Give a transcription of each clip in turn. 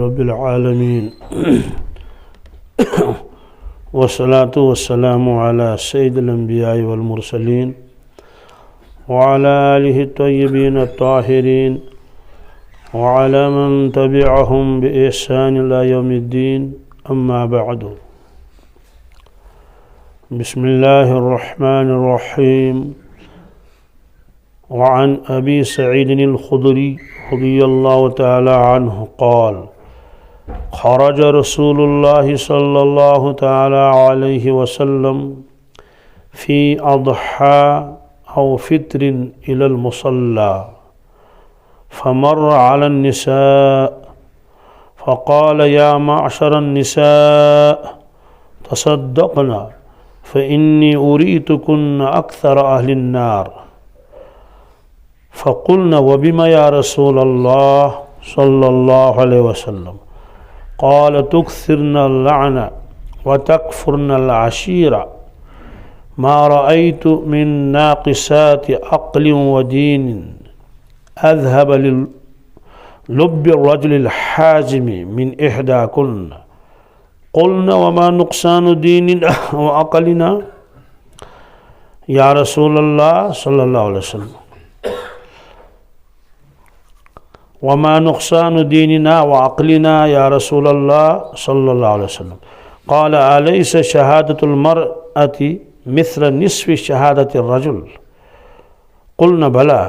رب العالمین والصلاة والسلام على سید الانبیاء والمرسلین وعلى آلہ الطیبین الطاہرین وعلى من تبعهم بإحسان إلى يوم الدين أما بعد بسم الله الرحمن الرحيم وعن أبي سعيد الخدري رضي الله تعالى عنه قال خرج رسول الله صلى الله تعالى عليه وسلم في أضحى أو فطر إلى المصلى فمر على النساء فقال يا معشر النساء تصدقنا فإني أريتكن أكثر أهل النار فقلنا وبما يا رسول الله صلى الله عليه وسلم قال تكثرن اللعنة وتكفرن العشيرة ما رأيت من ناقصات عقل ودين أذهب للب الرجل الحازم من إحداكن قلنا وما نقصان ديننا وعقلنا يا رسول الله صلى الله عليه وسلم وما نقصان ديننا وعقلنا يا رسول الله صلى الله عليه وسلم قال أليس شهادة المرأة مثل نصف شهادة الرجل قلنا بلى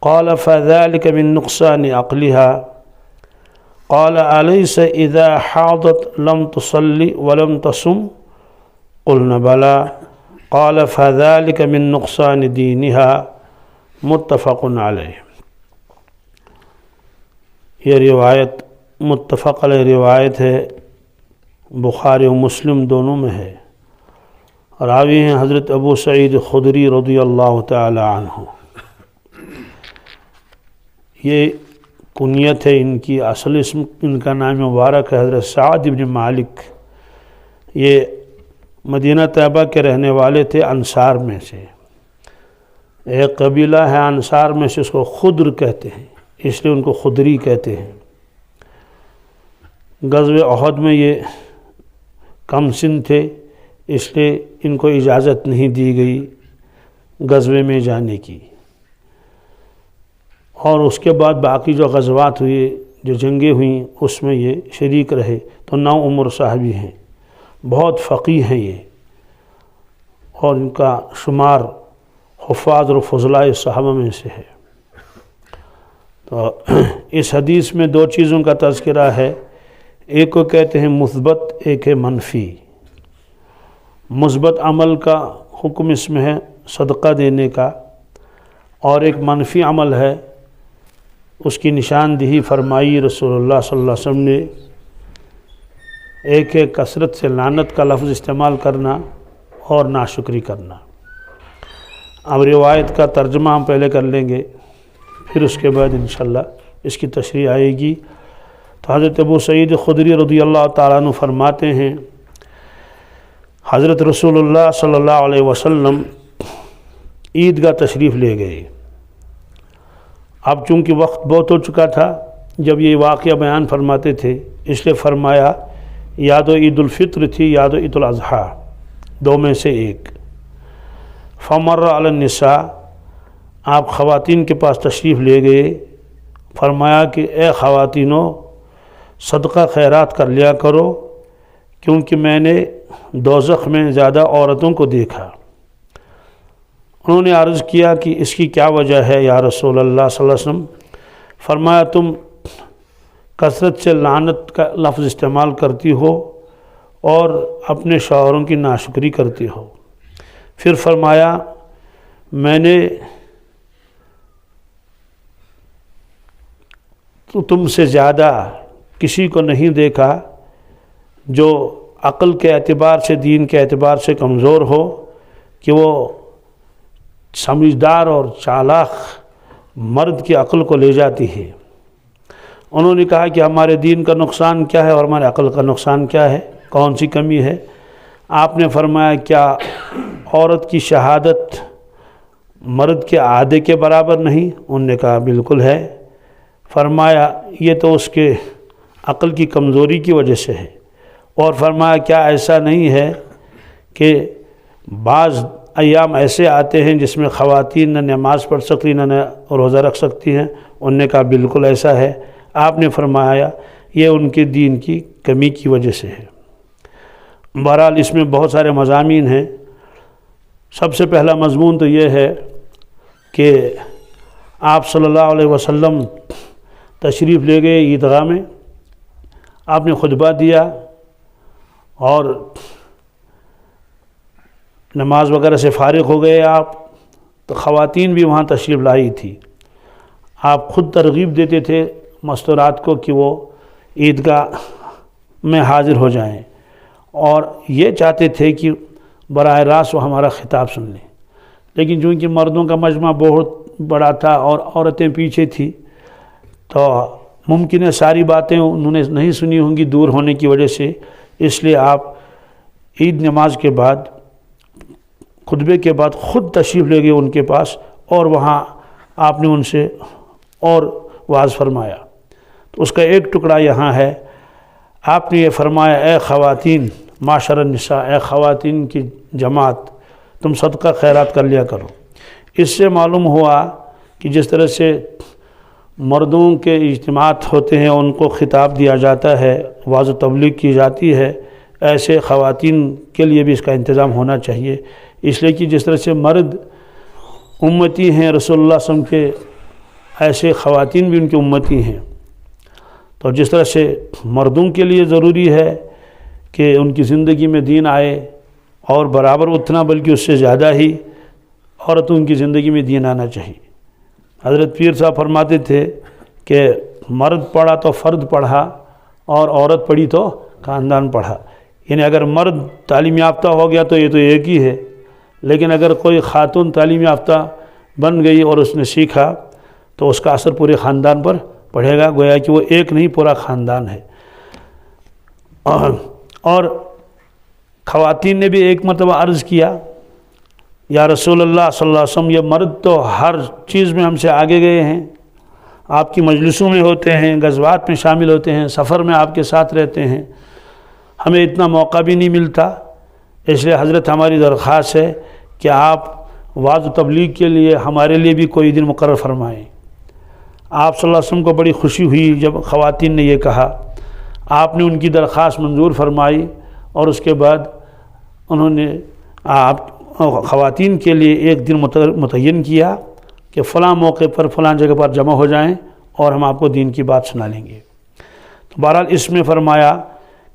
قال فذلك من نقصان عقلها قال أليس إذا حاضت لم تصلي ولم تصم قلنا بلى قال فذلك من نقصان دينها متفق علیہ۔ یہ روایت متفق علیہ روایت ہے، بخاری و مسلم دونوں میں ہے۔ راوی ہیں حضرت ابو سعید خدری رضی اللہ تعالی عنہ۔ یہ کنیت ہے ان کی، اصل اسم ان کا نام مبارک ہے حضرت سعد بن مالک۔ یہ مدینہ طیبہ کے رہنے والے تھے، انصار میں سے۔ ایک قبیلہ ہے انصار میں سے، اس کو خدر کہتے ہیں، اس لیے ان کو خدری کہتے ہیں۔ غزوہ احد میں یہ کم سن تھے، اس لیے ان کو اجازت نہیں دی گئی غزوے میں جانے کی، اور اس کے بعد باقی جو غزوات ہوئے، جو جنگیں ہوئیں، اس میں یہ شریک رہے۔ تو 9 عمر صحابی ہیں، بہت فقیہ ہیں یہ، اور ان کا شمار حفاظ اور فضلاء صحابہ میں سے ہے۔ تو اس حدیث میں 2 چیزوں کا تذکرہ ہے، ایک کو کہتے ہیں مثبت، ایک ہے منفی۔ مثبت عمل کا حکم اس میں ہے صدقہ دینے کا، اور ایک منفی عمل ہے، اس کی نشاندہی فرمائی رسول اللہ صلی اللہ علیہ وسلم نے۔ ایک ہے کثرت سے لعنت کا لفظ استعمال کرنا اور ناشکری کرنا۔ اب روایت کا ترجمہ ہم پہلے کر لیں گے، پھر اس کے بعد انشاءاللہ اس کی تشریح آئے گی۔ تو حضرت ابو سعید خدری رضی اللہ تعالیٰ عنہ فرماتے ہیں، حضرت رسول اللہ صلی اللہ علیہ وسلم عیدگاہ تشریف لے گئے۔ اب چونکہ وقت بہت ہو چکا تھا جب یہ واقعہ بیان فرماتے تھے، اس لیے فرمایا یا تو عید الفطر تھی یا تو عید الاضحیٰ، 2 میں سے ایک۔ فمر علی النساء، آپ خواتین کے پاس تشریف لے گئے، فرمایا کہ اے خواتینوں، صدقہ خیرات کر لیا کرو، کیونکہ میں نے دوزخ میں زیادہ عورتوں کو دیکھا۔ انہوں نے عرض کیا کہ اس کی کیا وجہ ہے یا رسول اللہ صلی اللہ علیہ وسلم؟ فرمایا تم کثرت سے لعنت کا لفظ استعمال کرتی ہو اور اپنے شوہروں کی ناشکری کرتی ہو۔ پھر فرمایا میں نے تو تم سے زیادہ کسی کو نہیں دیکھا جو عقل کے اعتبار سے، دین کے اعتبار سے کمزور ہو، کہ وہ سمجھدار اور چالاک مرد کی عقل کو لے جاتی ہے۔ انہوں نے کہا کہ ہمارے دین کا نقصان کیا ہے اور ہمارے عقل کا نقصان کیا ہے، کون سی کمی ہے؟ آپ نے فرمایا کیا عورت کی شہادت مرد کے آدھے کے برابر نہیں؟ انہوں نے کہا بالکل ہے۔ فرمایا یہ تو اس کے عقل کی کمزوری کی وجہ سے ہے۔ اور فرمایا کیا ایسا نہیں ہے کہ بعض ایام ایسے آتے ہیں جس میں خواتین نہ نماز پڑھ سکتی نہ روزہ رکھ سکتی ہیں؟ انہوں نے کہا بالکل ایسا ہے۔ آپ نے فرمایا یہ ان کے دین کی کمی کی وجہ سے ہے۔ بہرحال اس میں بہت سارے مضامین ہیں۔ سب سے پہلا مضمون تو یہ ہے کہ آپ صلی اللہ علیہ وسلم تشریف لے گئے عیدگاہ میں، آپ نے خطبہ دیا اور نماز وغیرہ سے فارغ ہو گئے آپ، تو خواتین بھی وہاں تشریف لائی تھی۔ آپ خود ترغیب دیتے تھے مستورات کو کہ وہ عیدگاہ میں حاضر ہو جائیں، اور یہ چاہتے تھے کہ براہ راست وہ ہمارا خطاب سن لیں، لیکن چونکہ مردوں کا مجمع بہت بڑا تھا اور عورتیں پیچھے تھی، تو ممکن ہے ساری باتیں انہوں نے نہیں سنی ہوں گی دور ہونے کی وجہ سے، اس لیے آپ عید نماز کے بعد خطبے کے بعد خود تشریف لے گئے ان کے پاس، اور وہاں آپ نے ان سے اور واعظ فرمایا۔ تو اس کا ایک ٹکڑا یہاں ہے، آپ نے یہ فرمایا اے خواتین معاشر النساء، اے خواتین کی جماعت، تم صدقہ خیرات کر لیا کرو۔ اس سے معلوم ہوا کہ جس طرح سے مردوں کے اجتماعات ہوتے ہیں ان کو خطاب دیا جاتا ہے، واعظ و تبلیغ کی جاتی ہے، ایسے خواتین کے لیے بھی اس کا انتظام ہونا چاہیے، اس لیے کہ جس طرح سے مرد امتی ہیں رسول اللہ صلی اللہ علیہ وسلم کے، ایسے خواتین بھی ان کی امتی ہیں۔ تو جس طرح سے مردوں کے لیے ضروری ہے کہ ان کی زندگی میں دین آئے، اور برابر اتنا بلکہ اس سے زیادہ ہی عورتوں کی زندگی میں دین آنا چاہیے۔ حضرت پیر صاحب فرماتے تھے کہ مرد پڑھا تو فرد پڑھا، اور عورت پڑھی تو خاندان پڑھا۔ یعنی اگر مرد تعلیم یافتہ ہو گیا تو یہ تو ایک ہی ہے، لیکن اگر کوئی خاتون تعلیم یافتہ بن گئی اور اس نے سیکھا تو اس کا اثر پورے خاندان پر پڑھے گا، گویا کہ وہ ایک نہیں پورا خاندان ہے۔ اور خواتین نے بھی ایک مرتبہ عرض کیا یا رسول اللہ صلی اللہ علیہ وسلم، یہ مرد تو ہر چیز میں ہم سے آگے گئے ہیں، آپ کی مجلسوں میں ہوتے ہیں، غزوات میں شامل ہوتے ہیں، سفر میں آپ کے ساتھ رہتے ہیں، ہمیں اتنا موقع بھی نہیں ملتا، اس لیے حضرت ہماری درخواست ہے کہ آپ واعظ و تبلیغ کے لیے ہمارے لیے بھی کوئی دن مقرر فرمائیں۔ آپ صلی اللہ علیہ وسلم کو بڑی خوشی ہوئی جب خواتین نے یہ کہا، آپ نے ان کی درخواست منظور فرمائی، اور اس کے بعد انہوں نے آپ خواتین کے لیے ایک دن متعین کیا کہ فلاں موقع پر فلاں جگہ پر جمع ہو جائیں اور ہم آپ کو دین کی بات سنا لیں گے۔ تو بہرحال اس میں فرمایا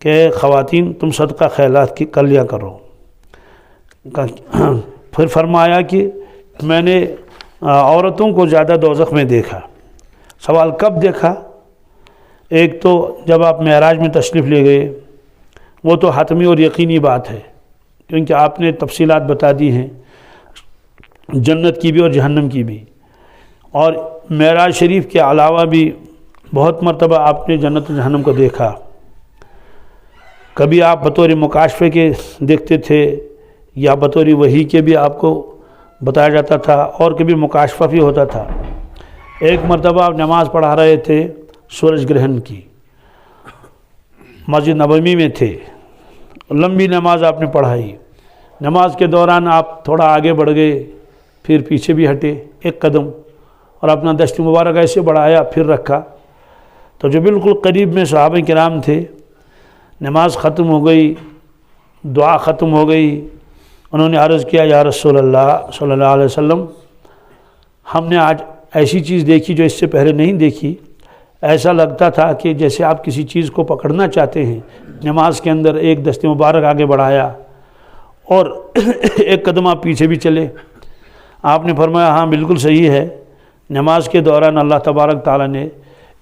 کہ خواتین تم صدقہ خیرات کی کر لیا کرو۔ پھر فرمایا کہ میں نے عورتوں کو زیادہ دوزخ میں دیکھا۔ سوال کب دیکھا؟ ایک تو جب آپ معراج میں تشریف لے گئے، وہ تو حتمی اور یقینی بات ہے، کیونکہ آپ نے تفصیلات بتا دی ہیں جنت کی بھی اور جہنم کی بھی، اور معراج شریف کے علاوہ بھی بہت مرتبہ آپ نے جنت و جہنم کو دیکھا۔ کبھی آپ بطور مکاشفے کے دیکھتے تھے یا بطور وحی کے بھی آپ کو بتایا جاتا تھا، اور کبھی مکاشفہ بھی ہوتا تھا۔ ایک مرتبہ آپ نماز پڑھا رہے تھے سورج گرہن کی، مسجد نبوی میں تھے، لمبی نماز آپ نے پڑھائی۔ نماز کے دوران آپ تھوڑا آگے بڑھ گئے، پھر پیچھے بھی ہٹے ایک قدم، اور اپنا دست مبارک ایسے بڑھایا پھر رکھا۔ تو جو بالکل قریب میں صحابہ کرام تھے، نماز ختم ہو گئی، دعا ختم ہو گئی، انہوں نے عرض کیا یا رسول اللہ صلی اللہ علیہ وسلم، ہم نے آج ایسی چیز دیکھی جو اس سے پہلے نہیں دیکھی، ایسا لگتا تھا کہ جیسے آپ کسی چیز کو پکڑنا چاہتے ہیں، نماز کے اندر ایک دست مبارک آگے بڑھایا اور ایک قدم آپ پیچھے بھی چلے۔ آپ نے فرمایا ہاں بالکل صحیح ہے، نماز کے دوران اللہ تبارک تعالیٰ نے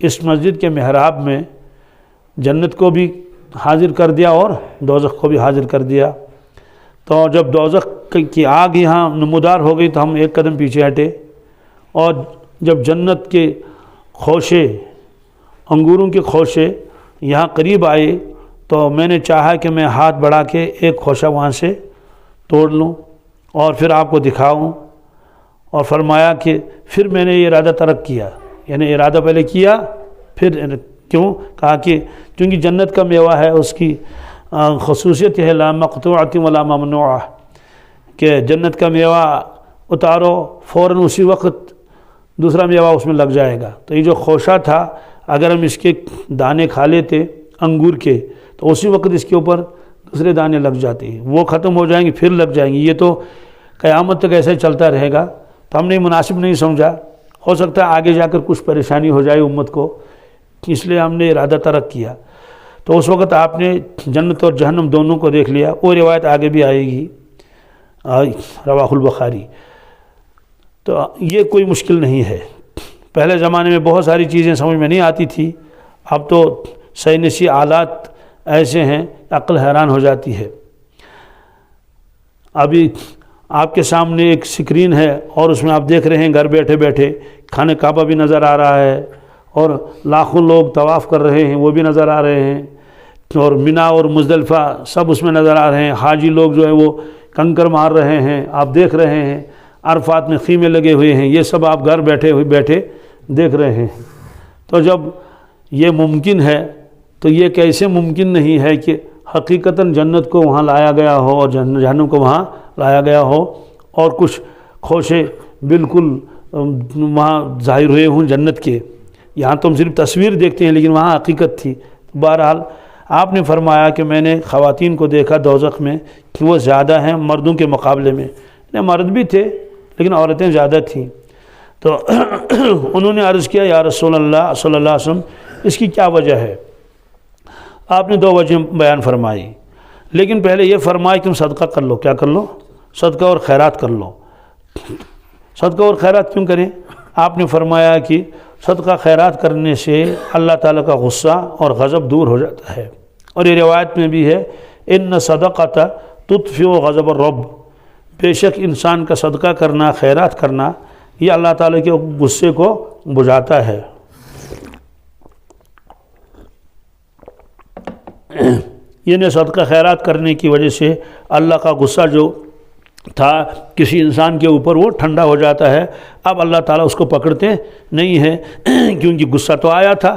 اس مسجد کے محراب میں جنت کو بھی حاضر کر دیا اور دوزخ کو بھی حاضر کر دیا۔ تو جب دوزخ کی آگ یہاں نمودار ہو گئی تو ہم ایک قدم پیچھے ہٹے، اور جب جنت کے خوشے، انگوروں کے خوشے یہاں قریب آئے تو میں نے چاہا کہ میں ہاتھ بڑھا کے ایک خوشہ وہاں سے توڑ لوں اور پھر آپ کو دکھاؤں، اور فرمایا کہ پھر میں نے یہ ارادہ ترک کیا، یعنی ارادہ پہلے کیا پھر کیوں؟ کہا کہ کیونکہ جنت کا میوہ ہے، اس کی خصوصیت یہ ہے لا مقطوعۃ ولا ممنوعہ، کہ جنت کا میوہ اتارو فوراً اسی وقت دوسرا میوہ اس میں لگ جائے گا۔ تو یہ جو خوشہ تھا، اگر ہم اس کے دانے کھا لیتے انگور کے تو اسی وقت اس کے اوپر دوسرے دانے لگ جاتے ہیں، وہ ختم ہو جائیں گے پھر لگ جائیں گے، یہ تو قیامت تک ایسے چلتا رہے گا۔ تو ہم نے مناسب نہیں سمجھا، ہو سکتا ہے آگے جا کر کچھ پریشانی ہو جائے امت کو، اس لیے ہم نے ارادہ ترک کیا۔ تو اس وقت آپ نے جنت اور جہنم دونوں کو دیکھ لیا۔ وہ روایت آگے بھی آئے گی، رواہ البخاری۔ تو یہ کوئی مشکل نہیں ہے۔ پہلے زمانے میں بہت ساری چیزیں سمجھ میں نہیں آتی تھی، اب تو سائنسی آلات ایسے ہیں عقل حیران ہو جاتی ہے۔ ابھی آپ کے سامنے ایک سکرین ہے اور اس میں آپ دیکھ رہے ہیں گھر بیٹھے بیٹھے خانہ کعبہ بھی نظر آ رہا ہے، اور لاکھوں لوگ طواف کر رہے ہیں وہ بھی نظر آ رہے ہیں، اور مینا اور مزدلفہ سب اس میں نظر آ رہے ہیں۔ حاجی لوگ جو ہے وہ کنکر مار رہے ہیں، آپ دیکھ رہے ہیں۔ عرفات میں خیمے لگے ہوئے ہیں، یہ سب آپ گھر بیٹھے دیکھ رہے ہیں۔ تو جب یہ ممکن ہے تو یہ کیسے ممکن نہیں ہے کہ حقیقتاً جنت کو وہاں لایا گیا ہو اور جہنم کو وہاں لایا گیا ہو، اور کچھ خوشے بالکل وہاں ظاہر ہوئے ہوں جنت کے۔ یہاں تو ہم صرف تصویر دیکھتے ہیں لیکن وہاں حقیقت تھی۔ بہرحال آپ نے فرمایا کہ میں نے خواتین کو دیکھا دوزخ میں کہ وہ زیادہ ہیں مردوں کے مقابلے میں، مرد بھی تھے لیکن عورتیں زیادہ تھیں۔ تو انہوں نے عرض کیا یا رسول اللہ صلی اللہ علیہ وسلم اس کی کیا وجہ ہے؟ آپ نے دو وجہ بیان فرمائی، لیکن پہلے یہ فرمایا کہ تم صدقہ کر لو۔ کیا کر لو؟ صدقہ اور خیرات کر لو۔ صدقہ اور خیرات کیوں کریں؟ آپ نے فرمایا کہ صدقہ خیرات کرنے سے اللہ تعالیٰ کا غصہ اور غضب دور ہو جاتا ہے، اور یہ روایت میں بھی ہے ان صدقۃ تطفئ غضب الرب، بے شک انسان کا صدقہ کرنا، خیرات کرنا، یہ اللہ تعالیٰ کے غصے کو بجھاتا ہے۔ یعنی صدقہ خیرات کرنے کی وجہ سے اللہ کا غصہ جو تھا کسی انسان کے اوپر وہ ٹھنڈا ہو جاتا ہے۔ اب اللہ تعالیٰ اس کو پکڑتے نہیں ہیں، کیونکہ غصہ تو آیا تھا،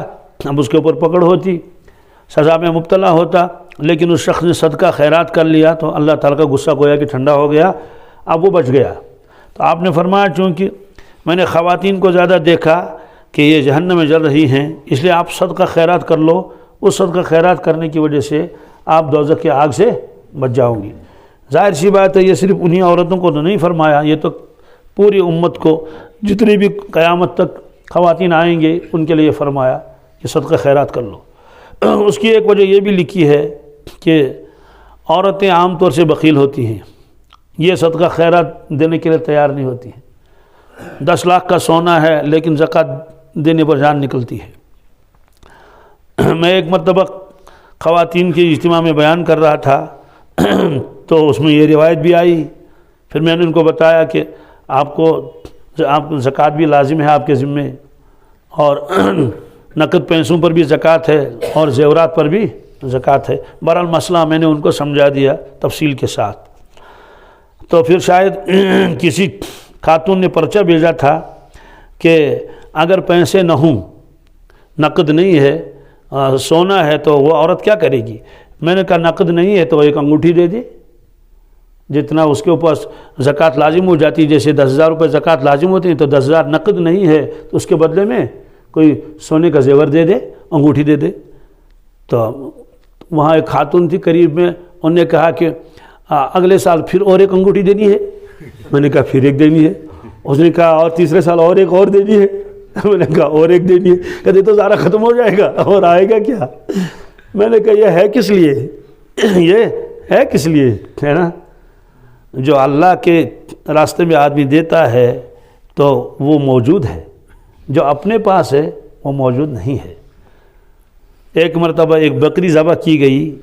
اب اس کے اوپر پکڑ ہوتی، سزا میں مبتلا ہوتا، لیکن اس شخص نے صدقہ خیرات کر لیا تو اللہ تعالیٰ کا غصہ گویا کہ ٹھنڈا ہو گیا، اب وہ بچ گیا۔ تو آپ نے فرمایا چونکہ میں نے خواتین کو زیادہ دیکھا کہ یہ جہنم میں جل رہی ہیں، اس لیے آپ صدقہ خیرات کر لو، اس صدقہ خیرات کرنے کی وجہ سے آپ دوزخ کی آگ سے بچ جاؤ گی۔ ظاہر سی بات ہے یہ صرف انہی عورتوں کو تو نہیں فرمایا، یہ تو پوری امت کو، جتنی بھی قیامت تک خواتین آئیں گے ان کے لیے فرمایا کہ صدقہ خیرات کر لو۔ اس کی ایک وجہ یہ بھی لکھی ہے کہ عورتیں عام طور سے بخیل ہوتی ہیں، یہ صدقہ خیرات دینے کے لیے تیار نہیں ہوتی ہیں۔ 10 لاکھ کا سونا ہے لیکن زکوٰۃ دینے پر جان نکلتی ہے۔ میں ایک مرتبہ خواتین کے اجتماع میں بیان کر رہا تھا تو اس میں یہ روایت بھی آئی، پھر میں نے ان کو بتایا کہ آپ کو زکوٰۃ بھی لازم ہے آپ کے ذمے، اور نقد پیسوں پر بھی زکوٰۃ ہے اور زیورات پر بھی زکوٰۃ ہے۔ بہرحال مسئلہ میں نے ان کو سمجھا دیا تفصیل کے ساتھ۔ تو پھر شاید کسی خاتون نے پرچہ بھیجا تھا کہ اگر پیسے نہ ہوں، نقد نہیں ہے، سونا ہے، تو وہ عورت کیا کرے گی؟ میں نے کہا نقد نہیں ہے تو ایک انگوٹھی دے دے، جتنا اس کے اوپر زکوٰۃ لازم ہو جاتی، جیسے 10,000 روپے زکوٰۃ لازم ہوتے ہیں تو 10,000 نقد نہیں ہے تو اس کے بدلے میں کوئی سونے کا زیور دے دے، انگوٹھی دے دے۔ تو وہاں ایک خاتون تھی قریب میں، انہوں نے کہا کہ اگلے سال پھر اور ایک انگوٹھی دینی ہے۔ میں نے کہا پھر ایک دینی ہے۔ اس نے کہا اور تیسرے سال اور ایک اور دینی ہے۔ میں نے کہا اور ایک دینی ہے۔ کہتے تو سارا ختم ہو جائے گا اور آئے گا کیا؟ میں نے کہا یہ ہے کس لیے؟ یہ ہے کس لیے، ہے نا؟ جو اللہ کے راستے میں آدمی دیتا ہے تو وہ موجود ہے، جو اپنے پاس ہے وہ موجود نہیں ہے۔ ایک مرتبہ ایک بکری ذبح کی گئی،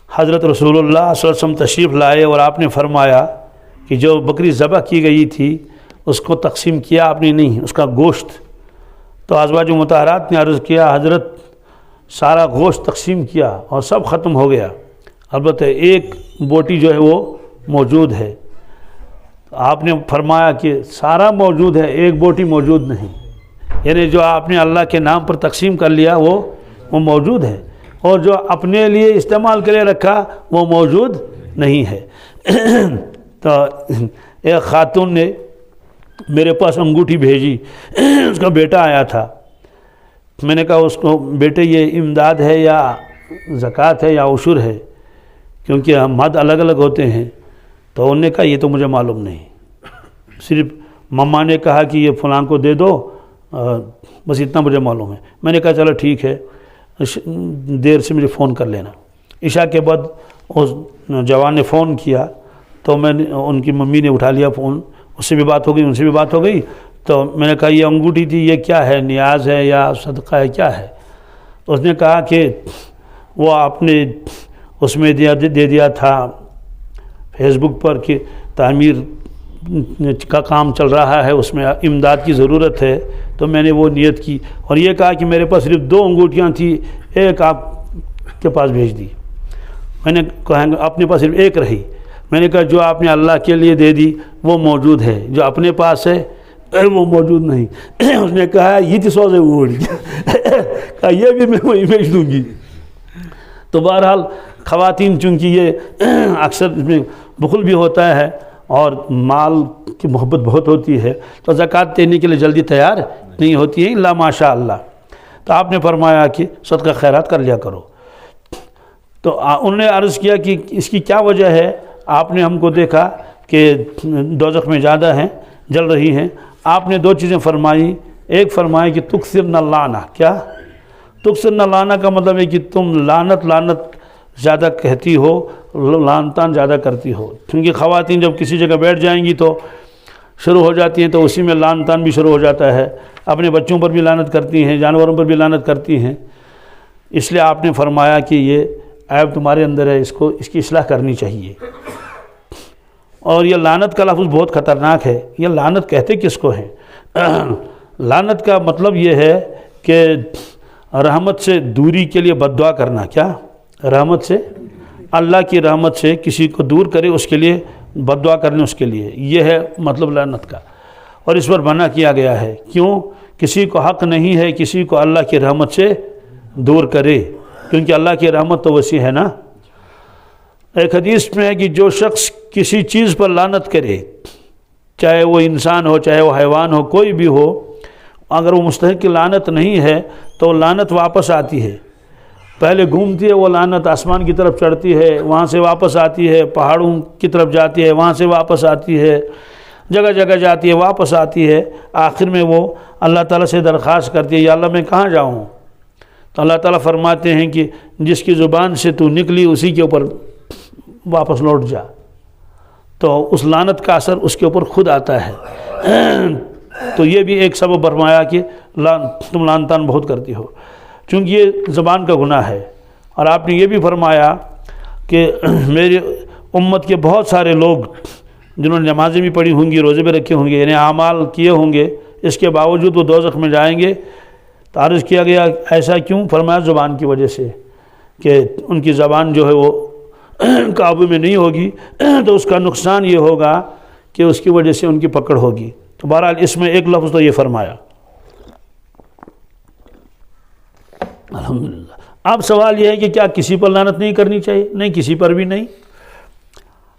حضرت رسول اللہ صلی اللہ علیہ وسلم تشریف لائے اور آپ نے فرمایا کہ جو بکری ذبح کی گئی تھی اس کو تقسیم کیا آپ نے نہیں، اس کا گوشت۔ تو ازواج مطہرات نے عرض کیا حضرت سارا گوشت تقسیم کیا اور سب ختم ہو گیا، البتہ ایک بوٹی جو ہے وہ موجود ہے۔ آپ نے فرمایا کہ سارا موجود ہے، ایک بوٹی موجود نہیں، یعنی جو آپ نے اللہ کے نام پر تقسیم کر لیا وہ وہ موجود ہے، اور جو اپنے لیے استعمال کے لیے رکھا وہ موجود نہیں ہے۔ تو ایک خاتون نے میرے پاس انگوٹھی بھیجی، اس کا بیٹا آیا تھا، میں نے کہا اس کو بیٹے یہ امداد ہے یا زکوٰۃ ہے یا عشر ہے، کیونکہ ہم حد الگ الگ ہوتے ہیں۔ تو انہوں نے کہا یہ تو مجھے معلوم نہیں، صرف مما نے کہا کہ یہ فلاں کو دے دو، بس اتنا مجھے معلوم ہے۔ میں نے کہا چلو ٹھیک ہے، دیر سے مجھے فون کر لینا۔ عشاء کے بعد اس جوان نے فون کیا تو میں نے، ان کی ممی نے اٹھا لیا فون، اس سے بھی بات ہو گئی، ان سے بھی بات ہو گئی۔ تو میں نے کہا یہ انگوٹھی تھی، یہ کیا ہے، نیاز ہے یا صدقہ ہے، کیا ہے؟ تو اس نے کہا کہ وہ آپ نے اس میں دے دیا تھا فیس بک پر کہ تعمیر کا کام چل رہا ہے، اس میں امداد کی ضرورت ہے، تو میں نے وہ نیت کی، اور یہ کہا کہ میرے پاس صرف 2 انگوٹھیاں تھیں، ایک آپ کے پاس بھیج دی۔ میں نے کہا اپنے پاس صرف ایک رہی۔ میں نے کہا جو آپ نے اللہ کے لیے دے دی وہ موجود ہے، جو اپنے پاس ہے وہ موجود نہیں۔ اس نے کہا یہ تو سوزے اوڑ کہا یہ بھی میں وہی بھیج دوں گی۔ تو بہرحال خواتین چونکہ یہ اکثر اس میں بخل بھی ہوتا ہے اور مال کی محبت بہت ہوتی ہے، تو زکوٰۃ دینے کے لیے جلدی تیار نہیں ہوتی ہیں الا ماشاء اللہ۔ تو آپ نے فرمایا کہ صدقہ خیرات کر لیا کرو۔ تو انہوں نے عرض کیا کہ اس کی کیا وجہ ہے؟ آپ نے ہم کو دیکھا کہ دوزخ میں زیادہ ہیں، جل رہی ہیں۔ آپ نے 2 چیزیں فرمائی، ایک فرمایا کہ تکثرن اللعنہ۔ کیا تکثرن اللعنہ کا مطلب ہے کہ تم لعنت زیادہ کہتی ہو، لعن طعن زیادہ کرتی ہو، کیونکہ خواتین جب کسی جگہ بیٹھ جائیں گی تو شروع ہو جاتی ہیں، تو اسی میں لعن طعن بھی شروع ہو جاتا ہے، اپنے بچوں پر بھی لعنت کرتی ہیں، جانوروں پر بھی لعنت کرتی ہیں۔ اس لیے آپ نے فرمایا کہ یہ عیب تمہارے اندر ہے، اس کی اصلاح کرنی چاہیے۔ اور یہ لعنت کا لفظ بہت خطرناک ہے۔ یہ لعنت کہتے کس کو ہیں؟ لعنت کا مطلب یہ ہے کہ رحمت سے دوری کے لیے بد دعا کرنا۔ کیا؟ رحمت سے، اللہ کی رحمت سے کسی کو دور کرے، اس کے لیے بد دعا کرنے، اس کے لیے، یہ ہے مطلب لعنت کا۔ اور اس پر منع کیا گیا ہے، کیوں؟ کسی کو حق نہیں ہے کسی کو اللہ کی رحمت سے دور کرے، کیونکہ اللہ کی رحمت تو وسیع ہے نا۔ ایک حدیث میں ہے کہ جو شخص کسی چیز پر لعنت کرے، چاہے وہ انسان ہو چاہے وہ حیوان ہو، کوئی بھی ہو، اگر وہ مستحق لعنت نہیں ہے تو لعنت واپس آتی ہے، پہلے گھومتی ہے وہ لعنت، آسمان کی طرف چڑھتی ہے، وہاں سے واپس آتی ہے، پہاڑوں کی طرف جاتی ہے، وہاں سے واپس آتی ہے، جگہ جگہ جاتی ہے، واپس آتی ہے، آخر میں وہ اللہ تعالیٰ سے درخواست کرتی ہے یا اللہ میں کہاں جاؤں؟ تو اللہ تعالیٰ فرماتے ہیں کہ جس کی زبان سے تو نکلی اسی کے اوپر واپس لوٹ جا۔ تو اس لعنت کا اثر اس کے اوپر خود آتا ہے۔ تو یہ بھی ایک سبب فرمایا کہ تم لعن طعن بہت کرتی ہو، چونکہ یہ زبان کا گناہ ہے۔ اور آپ نے یہ بھی فرمایا کہ میری امت کے بہت سارے لوگ جنہوں نے نمازیں بھی پڑھی ہوں گی، روزے بھی رکھے ہوں گے، یعنی اعمال کیے ہوں گے، اس کے باوجود وہ دوزخ میں جائیں گے۔ تو عرض کیا گیا ایسا کیوں؟ فرمایا زبان کی وجہ سے، کہ ان کی زبان جو ہے وہ قابو میں نہیں ہوگی، تو اس کا نقصان یہ ہوگا کہ اس کی وجہ سے ان کی پکڑ ہوگی۔ تو بہرحال اس میں ایک لفظ تو یہ فرمایا۔ الحمدللہ۔ اب سوال یہ ہے کہ کیا کسی پر لعنت نہیں کرنی چاہیے؟ نہیں، کسی پر بھی نہیں۔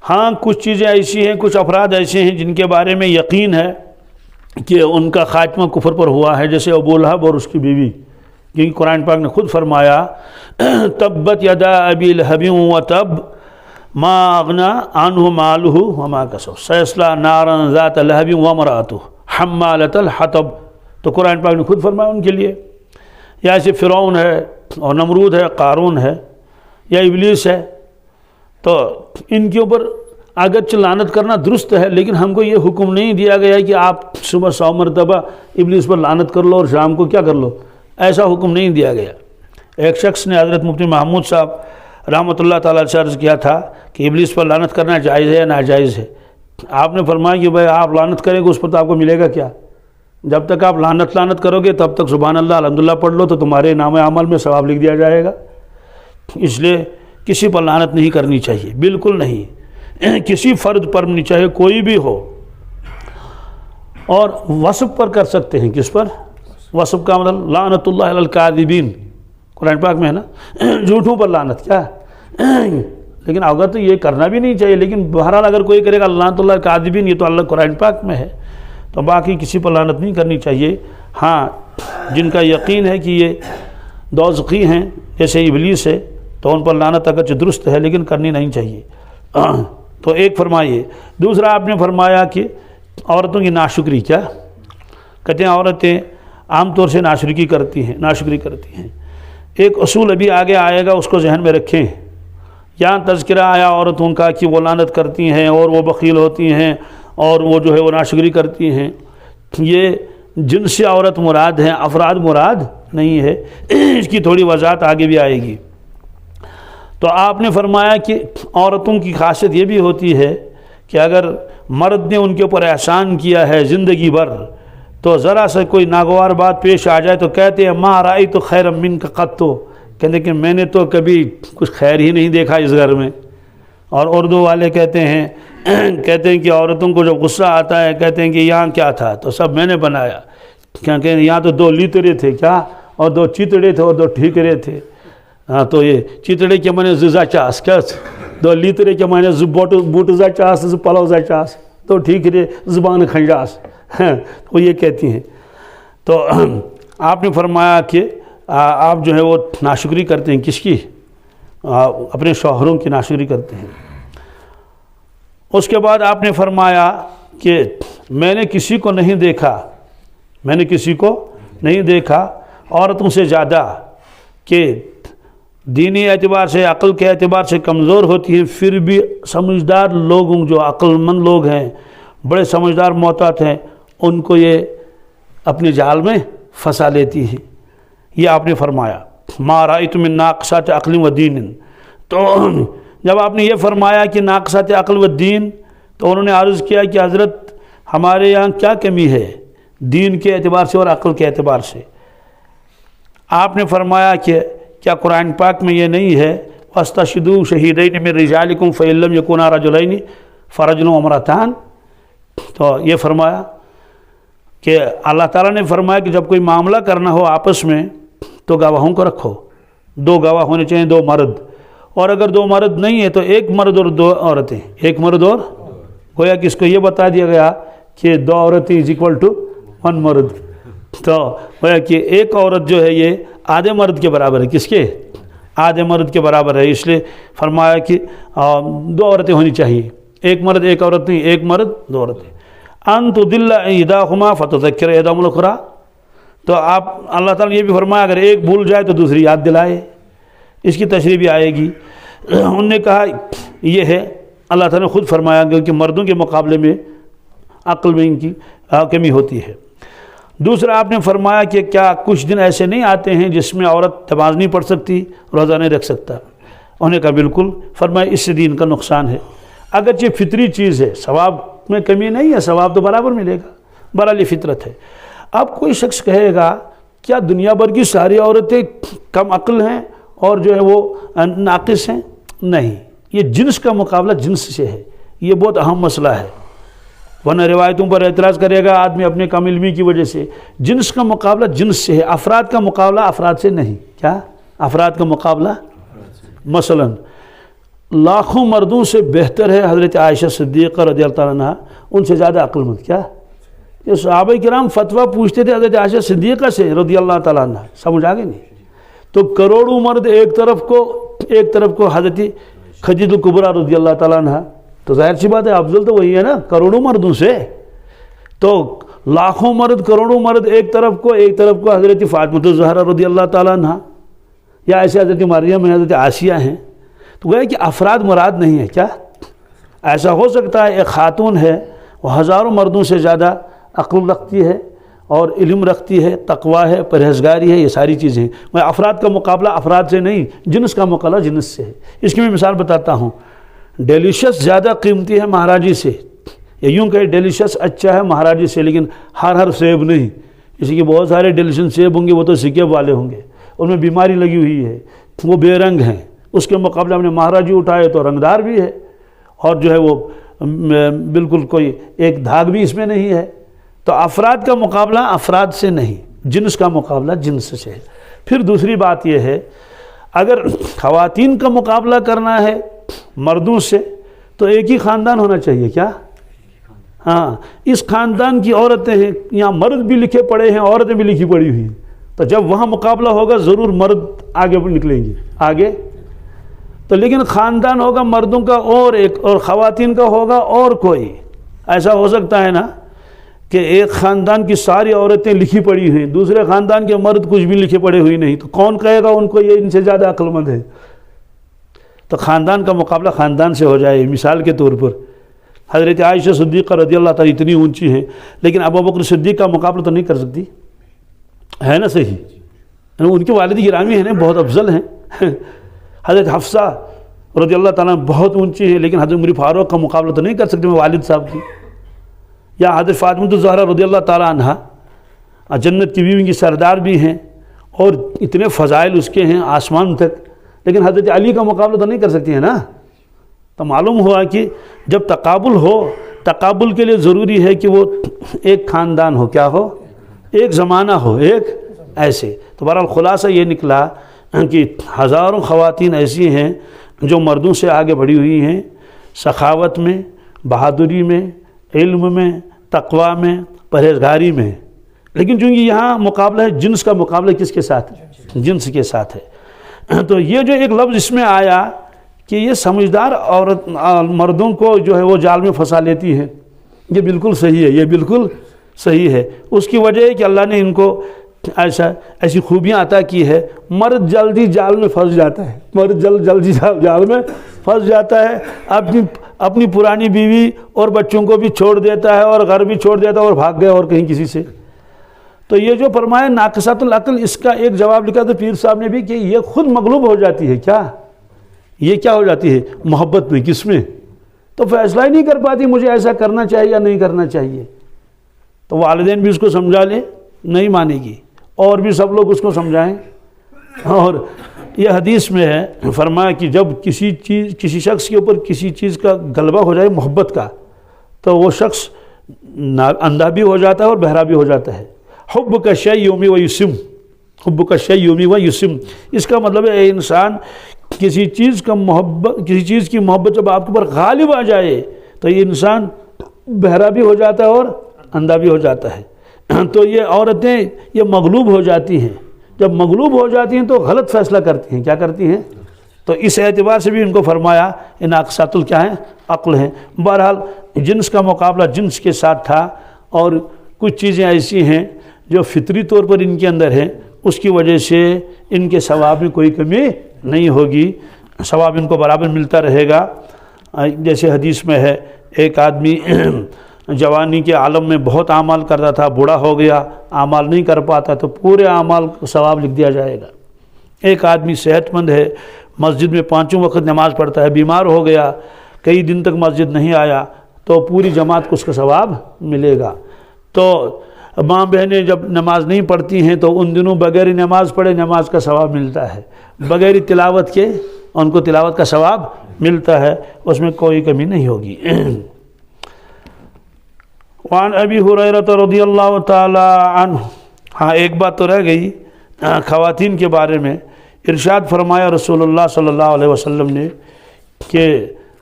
ہاں کچھ چیزیں ایسی ہیں، کچھ افراد ایسے ہیں جن کے بارے میں یقین ہے کہ ان کا خاتمہ کفر پر ہوا ہے، جیسے ابو لہب اور اس کی بیوی، کیونکہ قرآن پاک نے خود فرمایا تبت یدا ابی لہب وتب ما اغنی عنہ مالہ وما کسب سیصلی نارا ذات لہب وامرأتہ حمالۃ الحطب۔ تو قرآن پاک نے خود فرمایا ان کے لیے۔ یا ایسے فرعون ہے اور نمرود ہے، قارون ہے یا ابلیس ہے، تو ان کے اوپر اگرچہ لعنت کرنا درست ہے، لیکن ہم کو یہ حکم نہیں دیا گیا کہ آپ صبح 100 مرتبہ ابلیس پر لعنت کر لو اور شام کو کیا کر لو، ایسا حکم نہیں دیا گیا۔ ایک شخص نے حضرت مفتی محمود صاحب رحمۃ اللہ تعالیٰ سے عرض کیا تھا کہ ابلیس پر لعنت کرنا جائز ہے یا ناجائز ہے؟ آپ نے فرمایا کہ بھائی آپ لعنت کریں گے اس پر تو آپ کو ملے گا کیا؟ جب تک آپ لعنت کرو گے تب تک سبحان اللہ الحمدللہ پڑھ لو تو تمہارے نام عمل میں ثواب لکھ دیا جائے گا۔ اس لیے کسی پر لعنت نہیں کرنی چاہیے، بالکل نہیں، کسی فرد پر نہیں، چاہے کوئی بھی ہو۔ اور وصف پر کر سکتے ہیں، کس پر؟ وصف کا مطلب لعنت اللہ علی الکاذبین، قرآن پاک میں ہے نا، جھوٹوں پر لعنت کیا، لیکن اگر تو یہ کرنا بھی نہیں چاہیے، لیکن بہرحال اگر کوئی کرے گا لعنت اللہ کاذبین، یہ تو اللہ قرآن پاک میں ہے، تو باقی کسی پر لعنت نہیں کرنی چاہیے۔ ہاں جن کا یقین ہے کہ یہ دوزخی ہیں جیسے ابلیس ہے، تو ان پر لعنت اگرچہ درست ہے لیکن کرنی نہیں چاہیے۔ تو ایک فرمائیے۔ دوسرا آپ نے فرمایا کہ عورتوں کی ناشکری، کیا کہتے ہیں، عورتیں عام طور سے ناشکری کرتی ہیں۔ ایک اصول ابھی آگے آئے گا، اس کو ذہن میں رکھیں۔ یہاں تذکرہ آیا عورتوں کا کہ وہ لعنت کرتی ہیں اور وہ بخیل ہوتی ہیں اور وہ جو ہے وہ ناشکری کرتی ہیں، یہ جنس عورت مراد ہیں، افراد مراد نہیں ہے۔ اس کی تھوڑی وضاحت آگے بھی آئے گی۔ تو آپ نے فرمایا کہ عورتوں کی خاصیت یہ بھی ہوتی ہے کہ اگر مرد نے ان کے اوپر احسان کیا ہے زندگی بھر، تو ذرا سے کوئی ناگوار بات پیش آ جائے تو کہتے ہیں ما رأیت خیرا منک قط، کہتے کہ میں نے تو کبھی کچھ خیر ہی نہیں دیکھا اس گھر میں۔ اور اردو والے کہتے ہیں کہ عورتوں کو جب غصہ آتا ہے کہتے ہیں کہ یہاں کیا تھا، تو سب میں نے بنایا، کیونکہ یہاں تو 2 لیترے تھے کیا، اور 2 چیتڑے تھے اور 2 ٹھیکرے تھے۔ ہاں تو یہ چیتڑے کے معنی ززا چاس، کیا 2 لیترے کے معنی بوٹزا چاس، پلوزا چاس، 2 ٹھیکرے زبان کھنجاس، وہ یہ کہتی ہیں۔ تو آپ نے فرمایا کہ آپ جو ہے وہ ناشکری کرتے ہیں، کس کی؟ اپنے شوہروں کی ناشکری کرتے ہیں۔ اس کے بعد آپ نے فرمایا کہ میں نے کسی کو نہیں دیکھا عورتوں سے زیادہ کہ دینی اعتبار سے، عقل کے اعتبار سے کمزور ہوتی ہیں، پھر بھی سمجھدار لوگوں، جو عقل مند لوگ ہیں، بڑے سمجھدار محتاط ہیں، ان کو یہ اپنے جال میں پھنسا لیتی ہیں۔ یہ آپ نے فرمایا ما رأیت من ناقصات عقل و دین۔ تو جب آپ نے یہ فرمایا کہ ناقصات عقل و دین، تو انہوں نے عرض کیا کہ حضرت ہمارے یہاں کیا کمی ہے دین کے اعتبار سے اور عقل کے اعتبار سے؟ آپ نے فرمایا کہ کیا قرآن پاک میں یہ نہیں ہے وَاسْتَشْهِدُوا شَهِيدَيْنِ مِن رِجَالِكُمْ فَإِن لَّمْ يَكُونَا رَجُلَيْنِ فَرَجُلٌ وَامْرَأَتَانِ؟ تو یہ فرمایا کہ اللہ تعالیٰ نے فرمایا کہ جب کوئی معاملہ کرنا ہو آپس میں تو گواہوں کو رکھو، 2 گواہ ہونے چاہیے، 2 مرد، اور اگر 2 مرد نہیں ہے تو 1 مرد اور 2 عورتیں، 1 مرد اور، گویا کہ اس کو یہ بتا دیا گیا کہ 2 عورتیں از اکول ٹو 1 مرد، تو گویا کہ 1 عورت جو ہے یہ آدھے مرد کے برابر ہے، کس کے؟ آدھے مرد کے برابر ہے، اس لیے فرمایا کہ 2 عورتیں ہونی چاہیے، 1 مرد 1 عورت نہیں، 1 مرد 2 عورتیں۔ ان تضل احداهما فتذکر احداهما الاخرى، تو آپ اللہ تعالیٰ نے یہ بھی فرمایا اگر ایک بھول جائے تو دوسری یاد دلائے، اس کی تشریح بھی آئے گی۔ انہوں نے کہا یہ ہے، اللہ تعالیٰ نے خود فرمایا کہ مردوں کے مقابلے میں عقل میں ان کی کمی ہوتی ہے۔ دوسرا آپ نے فرمایا کہ کیا کچھ دن ایسے نہیں آتے ہیں جس میں عورت نماز نہیں پڑھ سکتی، روزہ نہیں رکھ سکتا؟ انہوں نے کہا بالکل، فرمایا اس سے دین کا نقصان ہے، اگرچہ فطری چیز ہے، ثواب میں کمی نہیں ہے، ثواب تو برابر ملے گا، بہرحال یہ فطرت ہے۔ اب کوئی شخص کہے گا کیا دنیا بھر کی ساری عورتیں کم عقل ہیں اور جو ہے وہ ناقص ہیں؟ نہیں، یہ جنس کا مقابلہ جنس سے ہے، یہ بہت اہم مسئلہ ہے، ورنہ روایتوں پر اعتراض کرے گا آدمی اپنے کم علمی کی وجہ سے۔ جنس کا مقابلہ جنس سے ہے، افراد کا مقابلہ افراد سے نہیں۔ کیا افراد کا مقابلہ؟ مثلا لاکھوں مردوں سے بہتر ہے حضرت عائشہ صدیقہ رضی اللہ تعالیٰ عنہ، ان سے زیادہ عقل مند۔ کیا یہ صحابہ کرام فتویٰ پوچھتے تھے حضرت عائشہ صدیقہ سے رضی اللہ تعالیٰ عنہ، سمجھ آگے نہیں؟ تو کروڑوں مرد ایک طرف کو حضرت خدیجہ کبریٰ رضی اللہ تعالیٰ عنہ، تو ظاہر سی بات ہے افضل تو وہی ہے نا کروڑوں مردوں سے۔ تو لاکھوں مرد کروڑوں مرد ایک طرف کو حضرت فاطمہ الزہرا رضی اللہ تعالیٰ عنہ، یا ایسے حضرت مریم ہیں، حضرت آسیہ ہیں، تو گویا کہ افراد مراد نہیں ہے۔ کیا ایسا ہو سکتا ہے ایک خاتون ہے وہ ہزاروں مردوں سے زیادہ عقل رکھتی ہے اور علم رکھتی ہے، تقویٰ ہے، پرہیزگاری ہے، یہ ساری چیزیں، میں افراد کا مقابلہ افراد سے نہیں، جنس کا مقابلہ جنس سے ہے۔ اس کی میں مثال بتاتا ہوں، ڈیلیشس زیادہ قیمتی ہے مہاراجی سے، یا یوں کہ ڈیلیشس اچھا ہے مہاراجی سے، لیکن ہر سیب نہیں، اسی کے بہت سارے ڈیلیشس سیب ہوں گے وہ تو سکیب والے ہوں گے، ان میں بیماری لگی ہوئی ہے، وہ بے رنگ ہیں، اس کے مقابلے ہم نے مہاراجی اٹھائے تو رنگدار بھی ہے، اور جو ہے وہ بالکل کوئی ایک دھاگ بھی اس میں نہیں ہے۔ تو افراد کا مقابلہ افراد سے نہیں، جنس کا مقابلہ جنس سے ہے۔ پھر دوسری بات یہ ہے، اگر خواتین کا مقابلہ کرنا ہے مردوں سے تو ایک ہی خاندان ہونا چاہیے کیا؟ ہاں، اس خاندان کی عورتیں ہیں، یہاں مرد بھی لکھے پڑے ہیں، عورتیں بھی لکھی پڑی ہوئی ہیں، تو جب وہاں مقابلہ ہوگا ضرور مرد آگے نکلیں گے آگے. تو لیکن خاندان ہوگا مردوں کا اور ایک، اور خواتین کا ہوگا اور کوئی. ایسا ہو سکتا ہے نا کہ ایک خاندان کی ساری عورتیں لکھی پڑی ہیں، دوسرے خاندان کے مرد کچھ بھی لکھے پڑے ہوئی نہیں، تو کون کہے گا ان کو یہ ان سے زیادہ عقل مند ہے؟ تو خاندان کا مقابلہ خاندان سے ہو جائے. مثال کے طور پر حضرت عائشہ صدیقہ رضی اللہ تعالیٰ اتنی اونچی ہیں، لیکن ابو بکر صدیق کا مقابلہ تو نہیں کر سکتی ہے نا؟ صحیح، ان کے والد گرامی ہیں نا، بہت افضل ہیں. حضرت حفصہ رضی اللہ تعالیٰ بہت اونچی ہیں، لیکن حضرت عمر فاروق کا مقابلہ تو نہیں کر سکتے والد صاحب کی. یا حضرت فاطمہ الزہرا رضی اللہ تعالیٰ عنہ جنت کی بیوی کی سردار بھی ہیں اور اتنے فضائل اس کے ہیں آسمان تک، لیکن حضرت علی کا مقابلہ تو نہیں کر سکتی ہیں نا. تو معلوم ہوا کہ جب تقابل ہو، تقابل کے لیے ضروری ہے کہ وہ ایک خاندان ہو، کیا ہو؟ ایک زمانہ ہو، ایک ایسے. تو بہرحال خلاصہ یہ نکلا کہ ہزاروں خواتین ایسی ہیں جو مردوں سے آگے بڑھی ہوئی ہیں، سخاوت میں، بہادری میں، علم میں، تقوی میں، پرہیزگاری میں. لیکن چونکہ یہاں مقابلہ ہے جنس کا، مقابلہ کس کے ساتھ ہے؟ جنس کے ساتھ ہے. تو یہ جو ایک لفظ اس میں آیا کہ یہ سمجھدار عورت مردوں کو جو ہے وہ جال میں پھنسا لیتی ہے، یہ بالکل صحیح ہے، یہ بالکل صحیح ہے. اس کی وجہ ہے کہ اللہ نے ان کو ایسی خوبیاں عطا کی ہے. مرد جلدی جال میں پھنس جاتا ہے، مرد جلدی جال میں پھنس جاتا ہے، اپنی پرانی بیوی اور بچوں کو بھی چھوڑ دیتا ہے اور گھر بھی چھوڑ دیتا ہے اور بھاگ گئے اور کہیں کسی سے. تو یہ جو فرمایا ناقصات العقل، اس کا ایک جواب لکھا تھا پیر صاحب نے بھی کہ یہ خود مغلوب ہو جاتی ہے. کیا یہ کیا ہو جاتی ہے؟ محبت میں. کس میں؟ تو فیصلہ ہی نہیں کر پاتی مجھے ایسا کرنا چاہیے یا نہیں کرنا چاہیے. تو والدین بھی اس کو سمجھا لیں، نہیں مانے گی، اور بھی سب لوگ اس کو سمجھائیں. اور یہ حدیث میں ہے، فرمایا کہ جب کسی شخص کے اوپر کسی چیز کا غلبہ ہو جائے محبت کا، تو وہ شخص اندھا بھی ہو جاتا ہے اور بہرا بھی ہو جاتا ہے. حب کا شیء یومی و یسم، حب کا شیء یومی و یسم، اس کا مطلب ہے انسان کسی چیز کی محبت جب آپ کے اوپر غالب آ جائے تو یہ انسان بہرا بھی ہو جاتا ہے اور اندھا بھی ہو جاتا ہے. تو یہ عورتیں یہ مغلوب ہو جاتی ہیں، جب مغلوب ہو جاتی ہیں تو غلط فیصلہ کرتی ہیں. کیا کرتی ہیں؟ تو اس اعتبار سے بھی ان کو فرمایا ناقصات کیا ہیں؟ عقل ہیں. بہرحال جنس کا مقابلہ جنس کے ساتھ تھا، اور کچھ چیزیں ایسی ہیں جو فطری طور پر ان کے اندر ہیں، اس کی وجہ سے ان کے ثواب میں کوئی کمی نہیں ہوگی، ثواب ان کو برابر ملتا رہے گا. جیسے حدیث میں ہے، ایک آدمی جوانی کے عالم میں بہت اعمال کرتا تھا، بوڑھا ہو گیا، اعمال نہیں کر پاتا، تو پورے اعمال کو ثواب لکھ دیا جائے گا. ایک آدمی صحت مند ہے، مسجد میں 5 وقت نماز پڑھتا ہے، بیمار ہو گیا، کئی دن تک مسجد نہیں آیا، تو پوری جماعت کو اس کا ثواب ملے گا. تو ماں بہنیں جب نماز نہیں پڑھتی ہیں تو ان دنوں بغیر نماز پڑھے نماز کا ثواب ملتا ہے، بغیر تلاوت کے ان کو تلاوت کا ثواب ملتا ہے، اس میں کوئی کمی نہیں ہوگی. وعن ابی ہریرہ رضی اللہ تعالی عنہ، ہاں ایک بات تو رہ گئی خواتین کے بارے میں. ارشاد فرمایا رسول اللہ صلی اللہ علیہ وسلم نے کہ